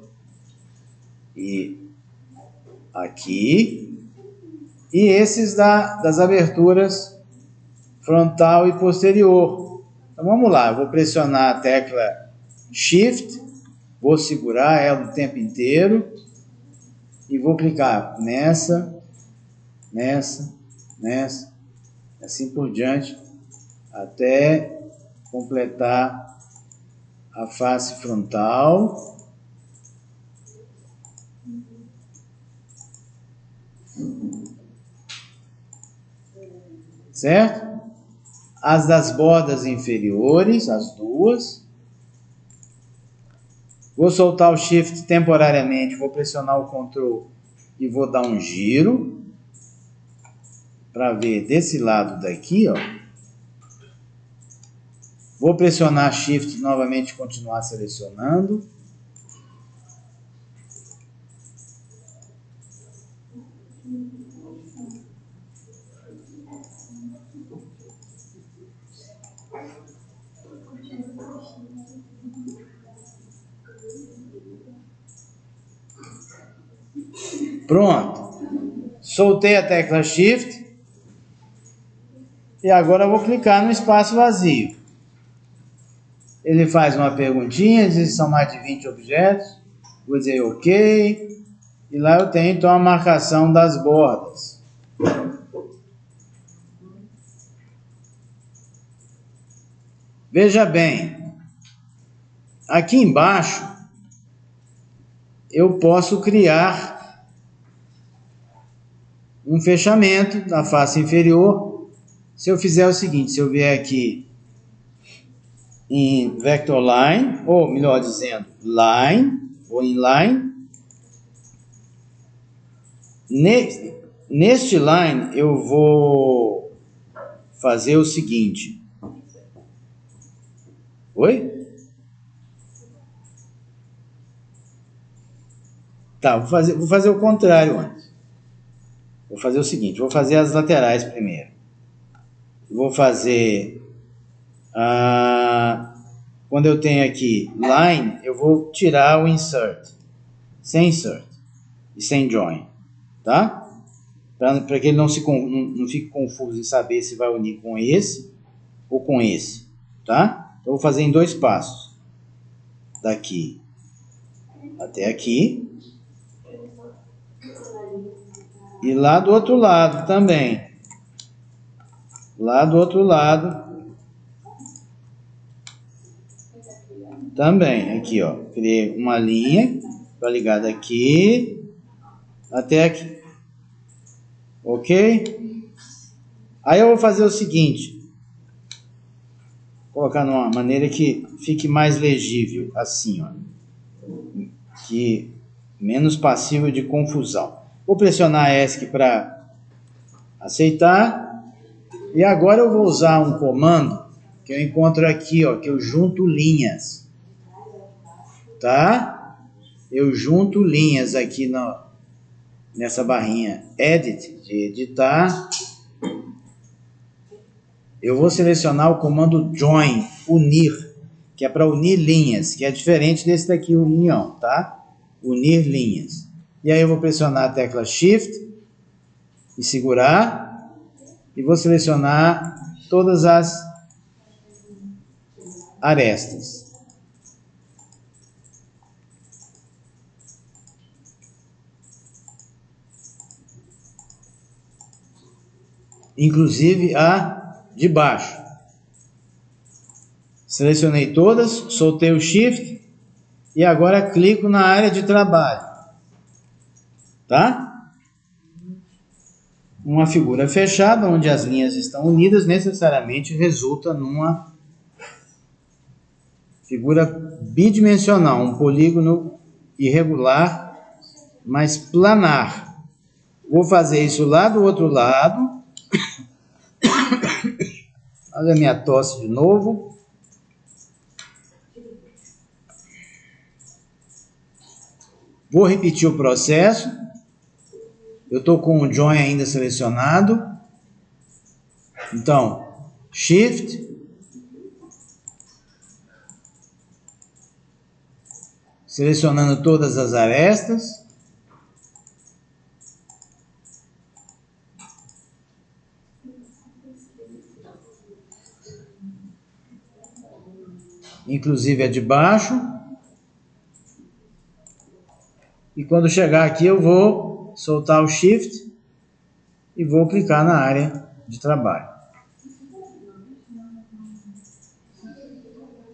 e aqui, e esses das aberturas frontal e posterior. Então vamos lá, eu vou pressionar a tecla Shift, vou segurar ela o tempo inteiro e vou clicar nessa, assim por diante, até completar a face frontal. Certo? As das bordas inferiores, as duas. Vou soltar o Shift temporariamente, vou pressionar o Ctrl e vou dar um giro para ver desse lado daqui, ó. Vou pressionar Shift novamente e continuar selecionando. Pronto. Soltei a tecla Shift. E agora eu vou clicar no espaço vazio. Ele faz uma perguntinha, diz que são mais de 20 objetos. Vou dizer OK. E lá eu tenho então a marcação das bordas. Veja bem. Aqui embaixo eu posso criar um fechamento na face inferior. Se eu fizer o seguinte, se eu vier aqui em Vector Line, ou melhor dizendo, Line, ou Inline, neste Line eu vou fazer o seguinte. Oi? Tá, vou fazer o contrário antes. Vou fazer o seguinte, vou fazer as laterais primeiro. Vou fazer... quando eu tenho aqui line, eu vou tirar o insert. Sem insert. E sem join. Tá? Para que ele não fique confuso em saber se vai unir com esse ou com esse. Tá? Então, eu vou fazer em 2 passos. daqui até aqui. E lá do outro lado também. Lá do outro lado também. Aqui, ó. Criei uma linha para ligar daqui até aqui. Ok? Aí eu vou fazer o seguinte. Colocar numa maneira que fique mais legível. Assim, ó. Que menos passível de confusão. Vou pressionar ESC para aceitar. E agora eu vou usar um comando que eu encontro aqui, ó, que eu junto linhas. Tá? Eu junto linhas aqui nessa barrinha Edit, de editar. Eu vou selecionar o comando Join, unir, que é para unir linhas, que é diferente desse daqui, união, tá? Unir linhas. E aí eu vou pressionar a tecla Shift e segurar. E vou selecionar todas as arestas. Inclusive a de baixo. Selecionei todas, soltei o Shift e agora clico na área de trabalho. Tá? Uma figura fechada, onde as linhas estão unidas, necessariamente resulta numa figura bidimensional, um polígono irregular, mas planar. Vou fazer isso lá do outro lado. Olha a minha tosse de novo. Vou repetir o processo. Eu estou com o Join ainda selecionado. Então, Shift. Selecionando todas as arestas. Inclusive a de baixo. E quando chegar aqui eu vou soltar o Shift e vou clicar na área de trabalho.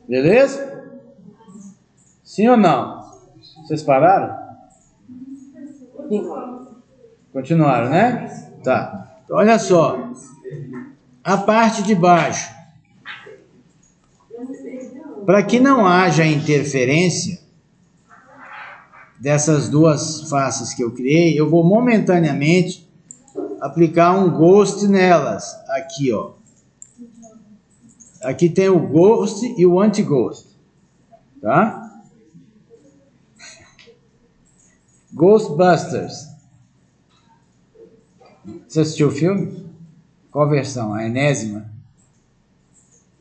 Beleza? Sim ou não? Vocês pararam? Continuaram, né? Tá. Então, olha só. A parte de baixo. Para que não haja interferência dessas duas faces que eu criei, eu vou momentaneamente aplicar um Ghost nelas. Aqui, ó. Aqui tem o Ghost e o Anti-Ghost. Tá? Ghostbusters. Você assistiu o filme? Qual versão? A enésima?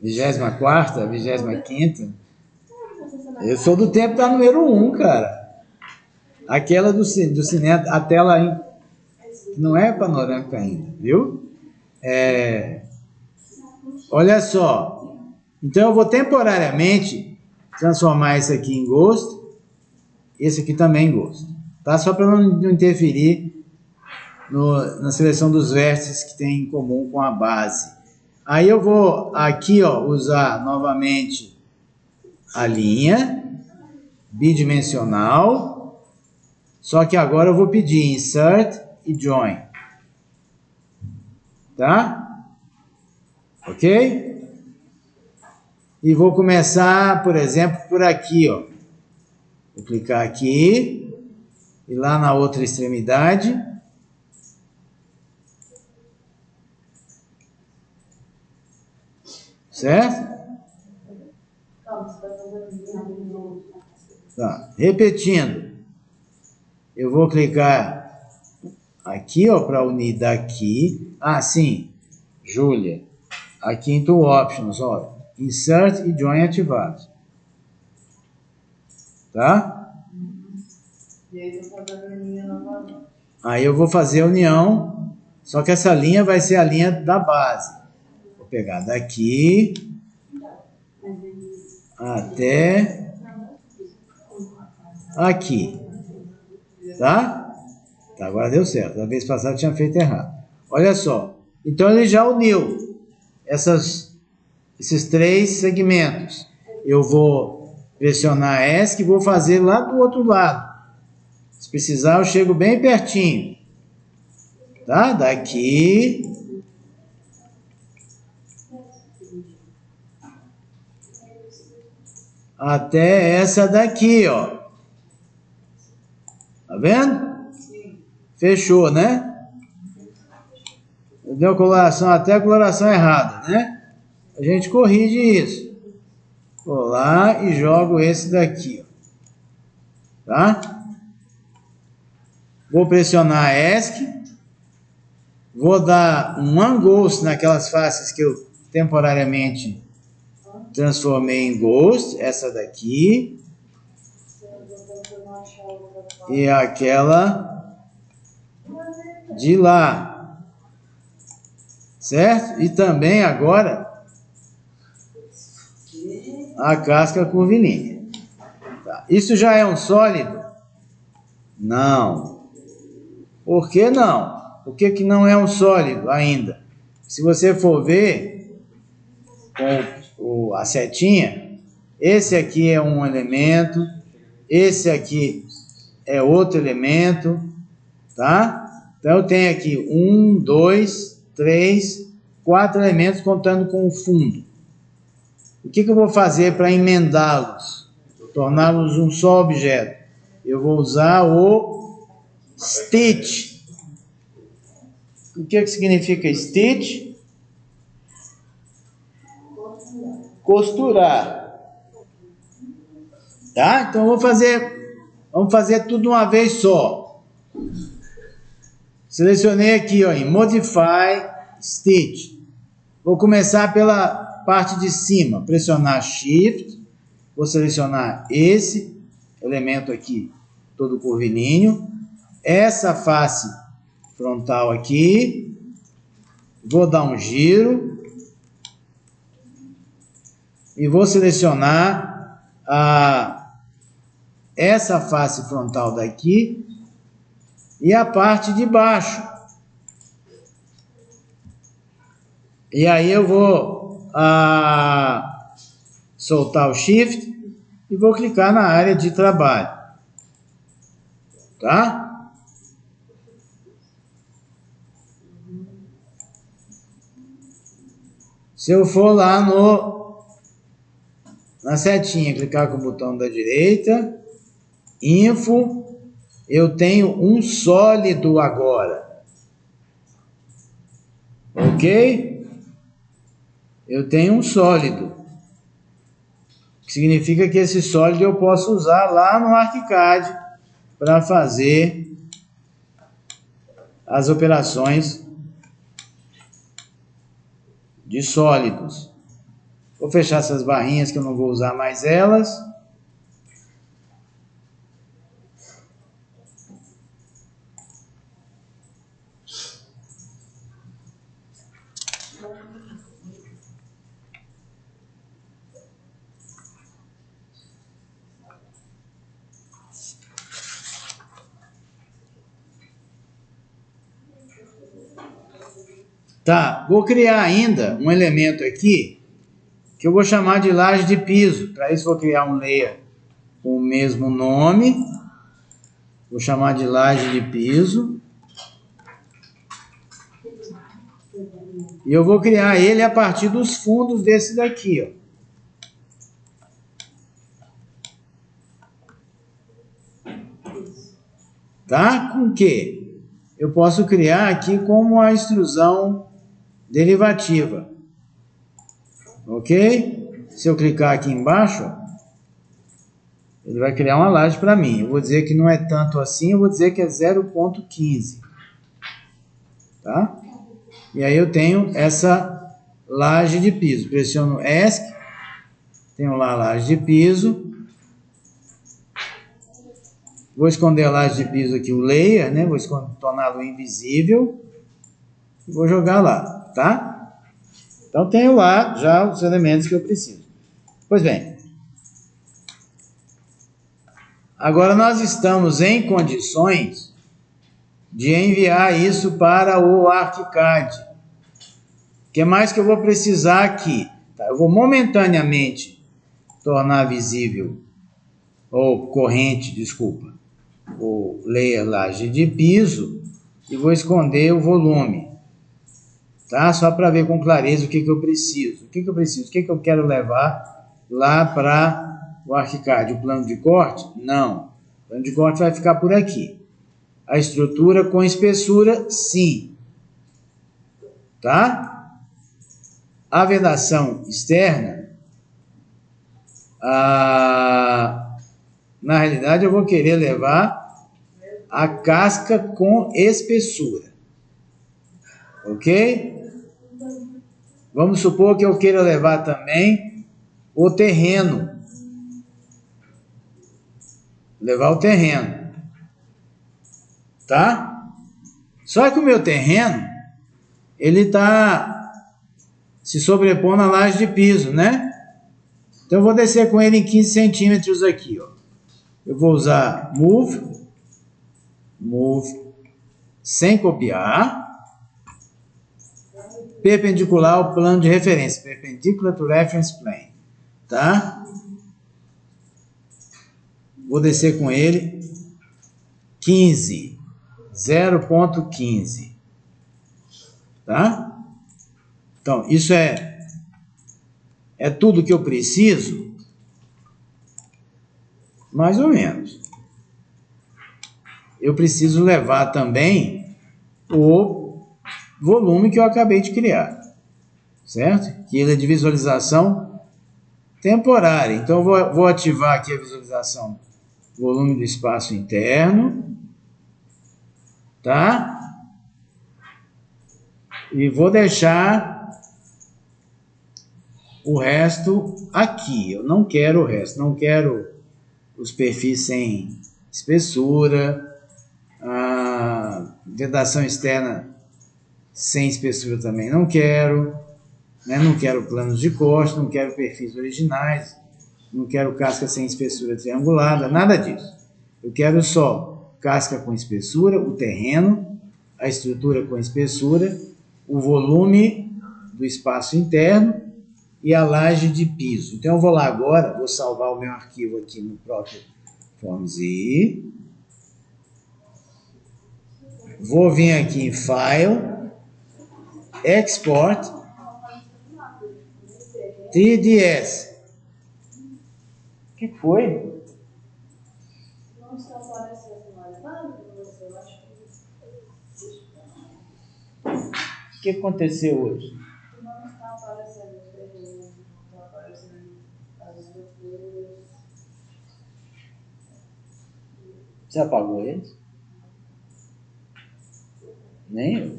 24ª? 25ª? Eu sou do tempo da número 1, cara. Aquela do cinema, a tela não é panorâmica ainda, viu? Olha só. Então eu vou temporariamente transformar esse aqui em Ghost, esse aqui também em Ghost. Tá? Só para não interferir na seleção dos vértices que tem em comum com a base. Aí eu vou aqui, ó, usar novamente a linha bidimensional. Só que agora eu vou pedir Insert e Join. Tá? Ok? E vou começar, por exemplo, por aqui, ó. Vou clicar aqui. E lá na outra extremidade. Certo? Tá. Repetindo. Eu vou clicar aqui, ó, para unir daqui. Ah, sim, Júlia. Aqui em Tool Options, ó. Insert e Join ativados. Tá? E aí eu vou fazer a linha novamente. Aí eu vou fazer a união, só que essa linha vai ser a linha da base. Vou pegar daqui até aqui. Tá? Agora deu certo. Da vez passada eu tinha feito errado. Olha só. Então ele já uniu esses 3 segmentos. Eu vou pressionar ESC e vou fazer lá do outro lado. Se precisar, eu chego bem pertinho. Tá? Daqui. Até essa daqui, ó. Tá vendo? Fechou, né? Deu coloração, até a coloração errada, né? A gente corrige isso. Vou lá e jogo esse daqui, ó. Tá? Vou pressionar ESC. Vou dar um Unghost naquelas faces que eu temporariamente transformei em Ghost. Essa daqui. E aquela de lá. Certo? E também agora a casca curvilínea. Tá. Isso já é um sólido? Não. Por que não? Por que não é um sólido ainda? Se você for ver com a setinha, esse aqui é um elemento, esse aqui é outro elemento, tá? Então eu tenho aqui 1, 2, 3, 4 elementos contando com o fundo. O que eu vou fazer para emendá-los? Torná-los um só objeto? Eu vou usar o stitch. O que significa stitch? Costurar. Tá? Então vamos fazer tudo de uma vez só. Selecionei aqui, ó, em Modify, Stitch. Vou começar pela parte de cima. Pressionar Shift. Vou selecionar esse elemento aqui, todo curvilíneo. Essa face frontal aqui. Vou dar um giro. E vou selecionar essa face frontal daqui e a parte de baixo. E aí eu vou soltar o Shift e vou clicar na área de trabalho. Tá? Se eu for lá na setinha, clicar com o botão da direita, Info, eu tenho um sólido agora. Ok? Eu tenho um sólido. Que significa que esse sólido eu posso usar lá no ArchiCAD para fazer as operações de sólidos. Vou fechar essas barrinhas que eu não vou usar mais elas. Tá, vou criar ainda um elemento aqui que eu vou chamar de laje de piso. Para isso vou criar um layer com o mesmo nome. Vou chamar de laje de piso. E eu vou criar ele a partir dos fundos desse daqui, ó. Tá? Com que? Eu posso criar aqui como a extrusão derivativa. Ok? Se eu clicar aqui embaixo, ó, ele vai criar uma laje para mim. Eu vou dizer que não é tanto assim, eu vou dizer que é 0,15. Tá? E aí eu tenho essa laje de piso. Pressiono ESC, tenho lá a laje de piso. Vou esconder a laje de piso aqui, o layer, né? Vou torná-lo invisível. E vou jogar lá, tá? Então tenho lá já os elementos que eu preciso. Pois bem. Agora nós estamos em condições de enviar isso para o ArchiCAD. O que mais que eu vou precisar aqui? Tá, eu vou momentaneamente tornar visível, ou corrente, desculpa, o layer laje de piso e vou esconder o volume. Tá? Só para ver com clareza o que eu preciso. O que eu quero levar lá para o ArchiCAD? O plano de corte? Não. O plano de corte vai ficar por aqui. A estrutura com espessura, sim. Tá? A vedação externa, na realidade eu vou querer levar a casca com espessura. Ok? Vamos supor que eu queira levar também o terreno. Levar o terreno. Tá? Só que o meu terreno, ele está se sobrepondo à laje de piso, né? Então eu vou descer com ele em 15 centímetros aqui, ó. Eu vou usar Move, sem copiar, perpendicular ao plano de referência, Perpendicular to Reference Plane, tá? Vou descer com ele 15, 0.15, tá? Então, isso é tudo que eu preciso? Mais ou menos. Eu preciso levar também o volume que eu acabei de criar, certo? Que ele é de visualização temporária. Então, eu vou ativar aqui a visualização volume do espaço interno, tá? E vou deixar o resto aqui. Eu não quero o resto, não quero os perfis sem espessura, a vedação externa sem espessura também não quero, né? Não quero planos de corte, não quero perfis originais, não quero casca sem espessura triangulada, nada disso. Eu quero só casca com espessura, o terreno, a estrutura com espessura, o volume do espaço interno e a laje de piso. Então eu vou lá agora, vou salvar o meu arquivo aqui no próprio FormZ. Vou vir aqui em File, Export, TDS. O que foi? Não está aparecendo mais nada para você, eu acho que... O que aconteceu hoje? Não está aparecendo os terrenos, não está aparecendo as estruturas. Você apagou eles? Nem eu.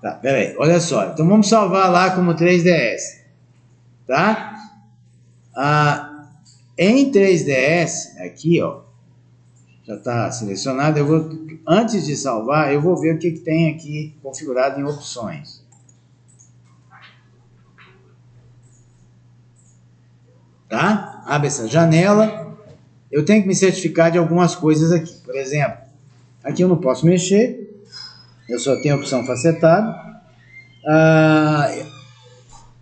Tá, peraí, olha só. Então vamos salvar lá como 3DS. Tá? Em 3DS, aqui, ó, já está selecionado. Antes de salvar, eu vou ver o que tem aqui configurado em opções. Tá? Abre essa janela. Eu tenho que me certificar de algumas coisas aqui. Por exemplo, aqui eu não posso mexer. Eu só tenho a opção facetado.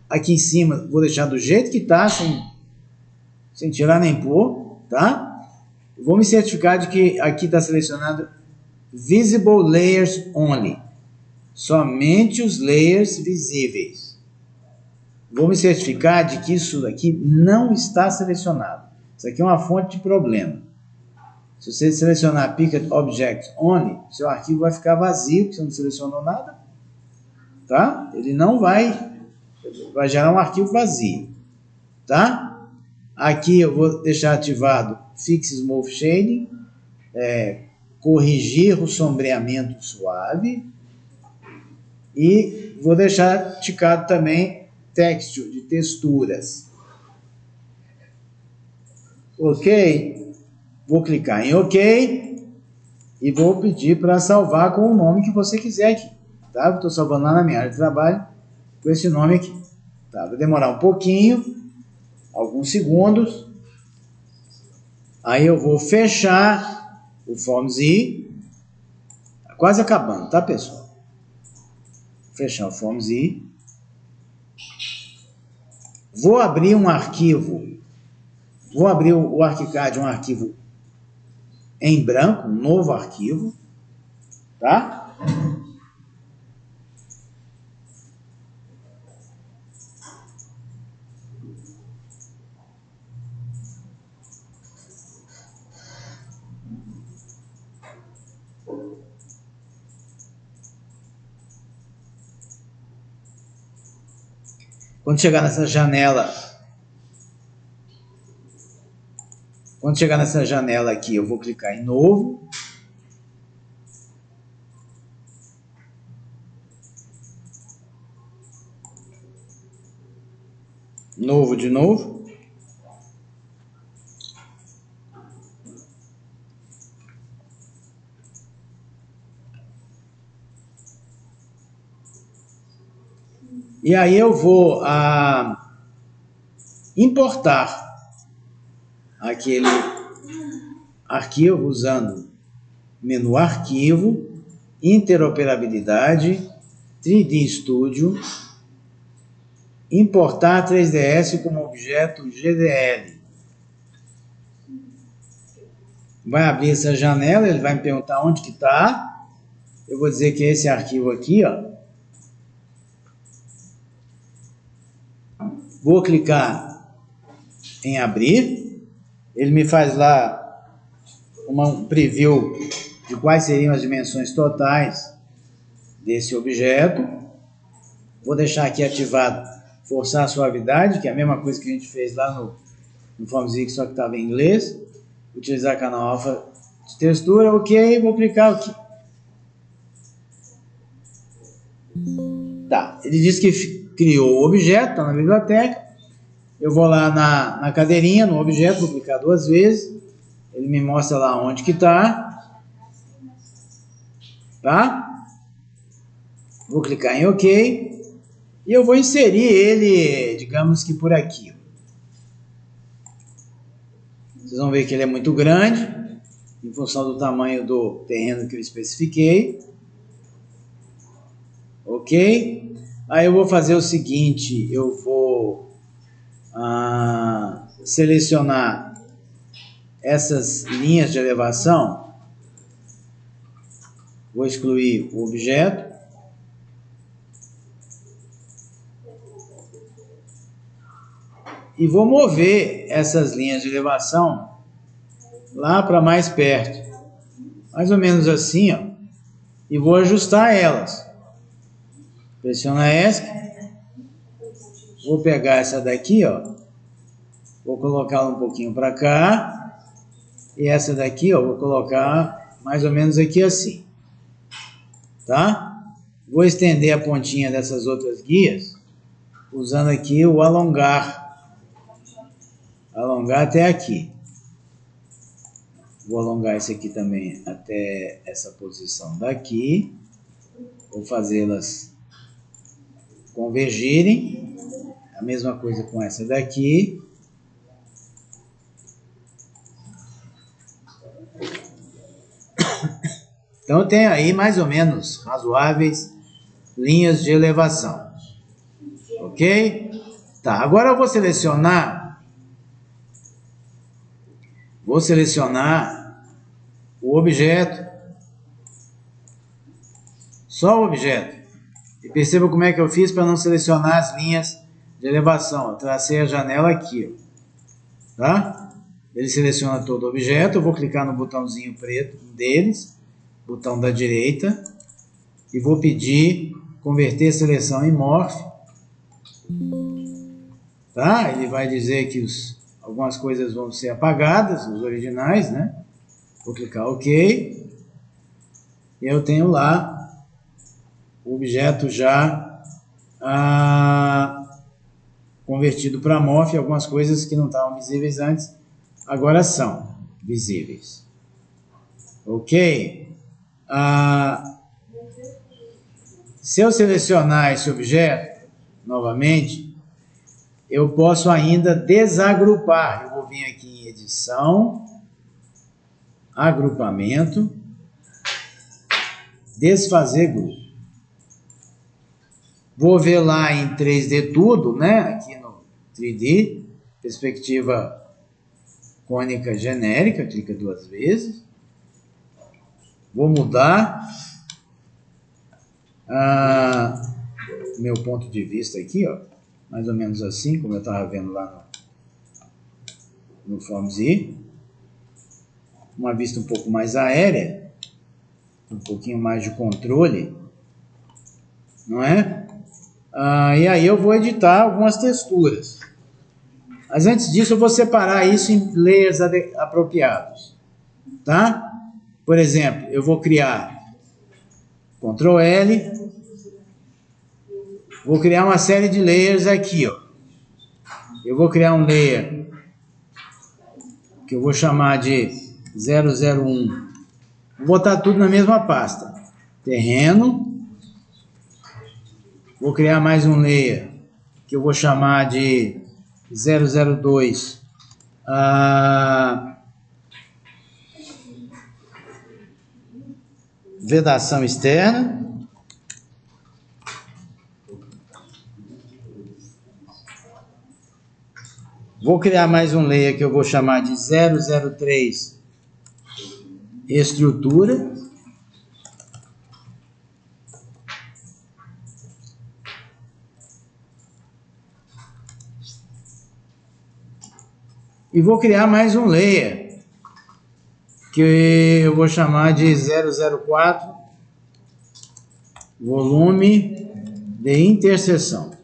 Aqui em cima, vou deixar do jeito que está, sem tirar nem pôr, tá? Vou me certificar de que aqui está selecionado Visible Layers Only. Somente os layers visíveis. Vou me certificar de que isso daqui não está selecionado. Isso aqui é uma fonte de problema. Se você selecionar Picket Object Only, seu arquivo vai ficar vazio, porque você não selecionou nada. Tá? Ele não vai gerar um arquivo vazio. Tá? Aqui eu vou deixar ativado Fix Smooth Shading, corrigir o sombreamento suave, e vou deixar ticado também Texture, de texturas. Ok? Vou clicar em OK e vou pedir para salvar com o nome que você quiser aqui. Tá? Estou salvando lá na minha área de trabalho com esse nome aqui. Tá? Vai demorar um pouquinho, alguns segundos. Aí eu vou fechar o Forms I. Tá quase acabando, tá, pessoal? Fechar o Forms I. Vou abrir um arquivo. Vou abrir o ArchiCAD, um arquivo em branco, um novo arquivo, tá? Quando chegar nessa janela aqui, eu vou clicar em novo. Novo de novo. E aí eu vou importar aquele arquivo usando menu arquivo, interoperabilidade, 3D Studio, importar 3ds como objeto GDL. Vai abrir essa janela, ele vai me perguntar onde que está. Eu vou dizer que é esse arquivo aqui, ó. Vou clicar em abrir. Ele me faz lá um preview de quais seriam as dimensões totais desse objeto. Vou deixar aqui ativado forçar a suavidade, que é a mesma coisa que a gente fez lá no Forms X, só que estava em inglês. Utilizar canal alfa de textura, ok, vou clicar aqui. Tá, ele disse que criou o objeto, está na biblioteca. Eu vou lá na cadeirinha, no objeto, vou clicar 2 vezes. Ele me mostra lá onde que está. Tá? Vou clicar em OK. E eu vou inserir ele, digamos que por aqui. Vocês vão ver que ele é muito grande, em função do tamanho do terreno que eu especifiquei. Ok? Aí eu vou fazer o seguinte, eu vou selecionar essas linhas de elevação. Vou excluir o objeto. E vou mover essas linhas de elevação lá para mais perto. Mais ou menos assim, ó. E vou ajustar elas. Pressiona ESC. Vou pegar essa daqui, ó. Vou colocá-la um pouquinho para cá. E essa daqui, ó, vou colocar mais ou menos aqui assim. Tá? Vou estender a pontinha dessas outras guias usando aqui o alongar. Alongar até aqui. Vou alongar esse aqui também até essa posição daqui. Vou fazê-las convergirem. A mesma coisa com essa daqui. Então eu tenho aí mais ou menos razoáveis linhas de elevação. Ok? Tá, agora eu vou selecionar o objeto, só o objeto. E perceba como é que eu fiz para não selecionar as linhas de elevação. Eu tracei a janela aqui, ó. Tá? Ele seleciona todo o objeto, eu vou clicar no botãozinho preto deles, botão da direita, e vou pedir converter seleção em Morph. Tá? Ele vai dizer que algumas coisas vão ser apagadas, os originais, né? Vou clicar OK. E eu tenho lá o objeto já convertido para Morph. Algumas coisas que não estavam visíveis antes, agora são visíveis. Ok? Se eu selecionar esse objeto, novamente, eu posso ainda desagrupar. Eu vou vir aqui em edição, agrupamento, desfazer grupo. Vou ver lá em 3D tudo, né? Aqui no 3D, perspectiva cônica genérica, clica 2 vezes. Vou mudar meu ponto de vista aqui, ó, mais ou menos assim, como eu estava vendo lá no FormZ. Uma vista um pouco mais aérea, um pouquinho mais de controle, não é? E aí eu vou editar algumas texturas. Mas antes disso eu vou separar isso em layers apropriados, tá? Por exemplo, eu vou criar Ctrl L, vou criar uma série de layers aqui, ó. Eu vou criar um layer que eu vou chamar de 001. Vou botar tudo na mesma pasta. Terreno. Vou criar mais um layer que eu vou chamar de 002. Vedação externa. Vou criar mais um layer que eu vou chamar de 003 estrutura. E vou criar mais um layer que eu vou chamar de 004 volume de interseção.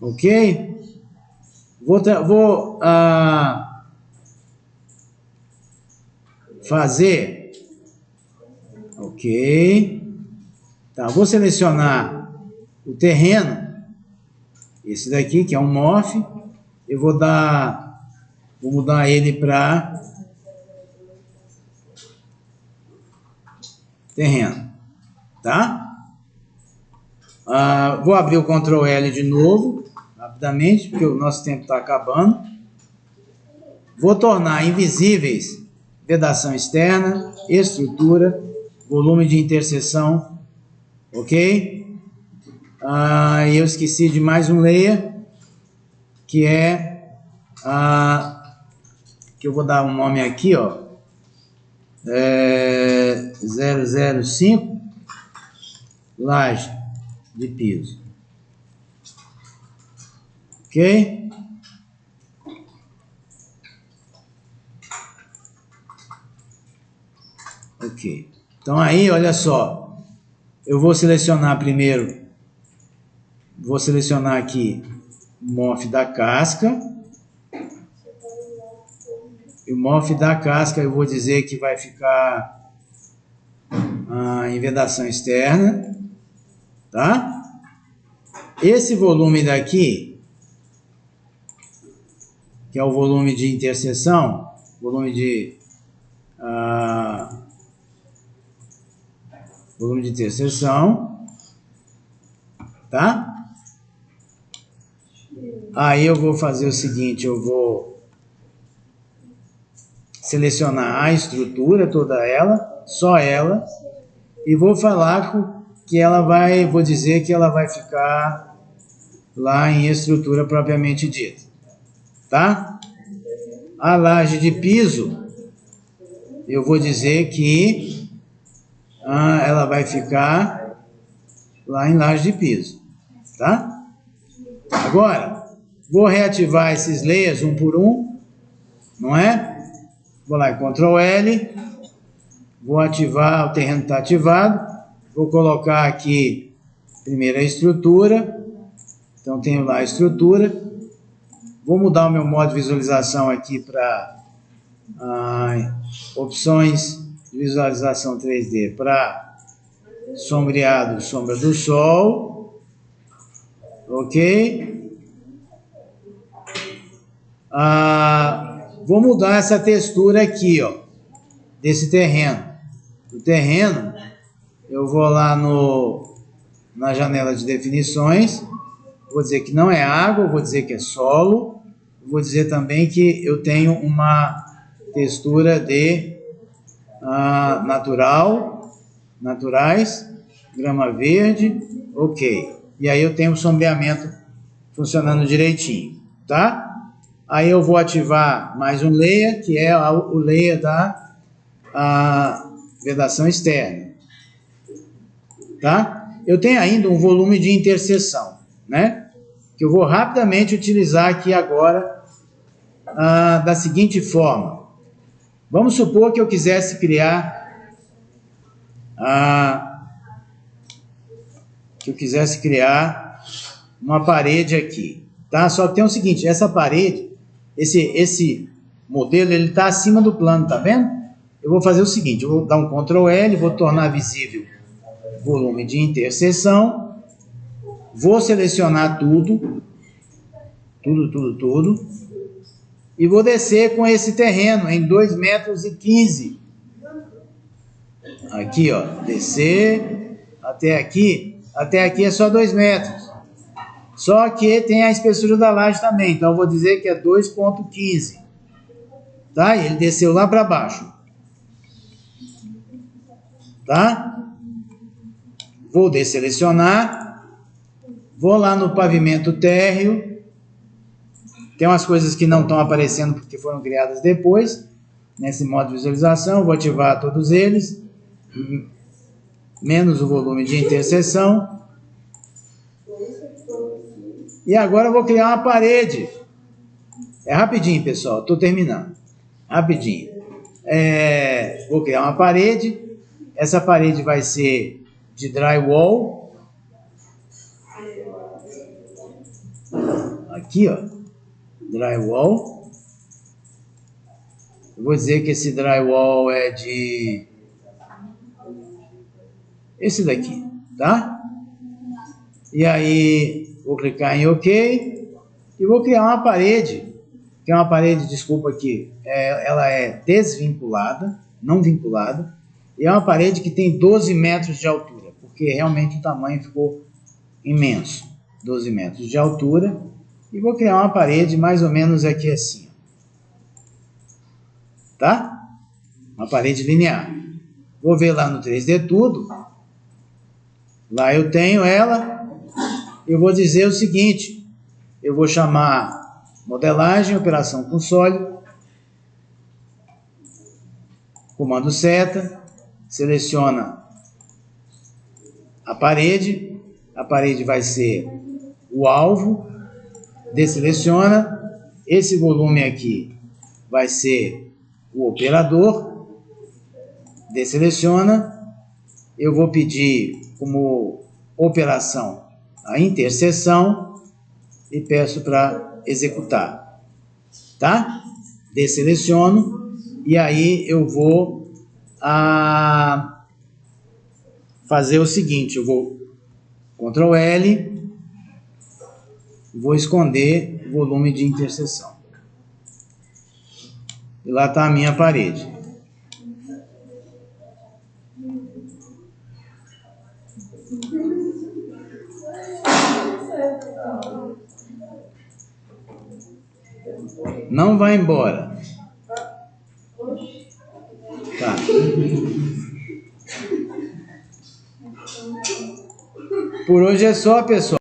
Ok? Vou fazer. Ok. Tá, vou selecionar o terreno. Esse daqui, que é um morph. Eu vou mudar ele para terreno. Tá? Vou abrir o Ctrl L de novo, rapidamente, porque o nosso tempo está acabando. Vou tornar invisíveis vedação externa, estrutura, volume de interseção, ok? Eu esqueci de mais um layer, que é, que eu vou dar um nome aqui, ó, 005, laje de piso. Ok? Ok. Então aí, olha só. Eu vou selecionar primeiro. Vou selecionar aqui o morph da casca. E o morph da casca eu vou dizer que vai ficar em vedação externa. Tá? Esse volume daqui, que é o volume de interseção, volume de interseção, tá? Aí eu vou fazer o seguinte, eu vou selecionar a estrutura, toda ela, só ela, e vou falar que ela vou dizer que ela vai ficar lá em estrutura propriamente dita, tá? A laje de piso, eu vou dizer que ela vai ficar lá em laje de piso, tá? Agora, vou reativar esses layers um por um, não é? Vou lá em Ctrl L, vou ativar, o terreno está ativado, vou colocar aqui primeiro a estrutura, então tenho lá a estrutura, vou mudar o meu modo de visualização aqui para opções de visualização 3D para sombreado, sombra do sol, ok? Vou mudar essa textura aqui, ó, desse terreno. O terreno, eu vou lá na janela de definições, vou dizer que não é água, eu vou dizer que é solo, eu vou dizer também que eu tenho uma textura de naturais, grama verde, ok. E aí eu tenho o sombreamento funcionando direitinho, tá? Aí eu vou ativar mais um layer, que é o layer da vedação externa, tá? Eu tenho ainda um volume de interseção, né? Que eu vou rapidamente utilizar aqui agora da seguinte forma. Vamos supor que eu quisesse criar uma parede aqui, tá? Só que tem o seguinte, essa parede, esse modelo, ele está acima do plano, tá vendo? Eu vou fazer o seguinte, eu vou dar um Ctrl L, vou tornar visível o volume de interseção, vou selecionar tudo, e vou descer com esse terreno em 2,15 metros. Aqui, ó, descer até aqui é só 2 metros. Só que tem a espessura da laje também, então eu vou dizer que é 2,15. Tá? E ele desceu lá para baixo. Tá? Vou desselecionar, vou lá no pavimento térreo. Tem umas coisas que não estão aparecendo porque foram criadas depois, nesse modo de visualização. Vou ativar todos eles, menos o volume de interseção. E agora eu vou criar uma parede. É rapidinho, pessoal, estou terminando. Rapidinho. Vou criar uma parede. Essa parede vai ser de drywall. Aqui, ó. Drywall. Eu vou dizer que esse drywall é de esse daqui, tá? E aí vou clicar em OK e vou criar uma parede, que é uma parede, desculpa aqui, ela é desvinculada, não vinculada, e é uma parede que tem 12 metros de altura, porque realmente o tamanho ficou imenso, 12 metros de altura. E vou criar uma parede mais ou menos aqui assim. Tá? Uma parede linear. Vou ver lá no 3D tudo. Lá eu tenho ela. Eu vou dizer o seguinte. Eu vou chamar modelagem, operação com sólido. Comando seta. Seleciona a parede. A parede vai ser o alvo. Deseleciona, esse volume aqui vai ser o operador, deseleciona, eu vou pedir como operação a interseção e peço para executar, tá? Deseleciono e aí eu vou fazer o seguinte, eu vou Ctrl L, vou esconder o volume de interseção. E lá está a minha parede. Não vai embora. Tá. Por hoje é só, pessoal.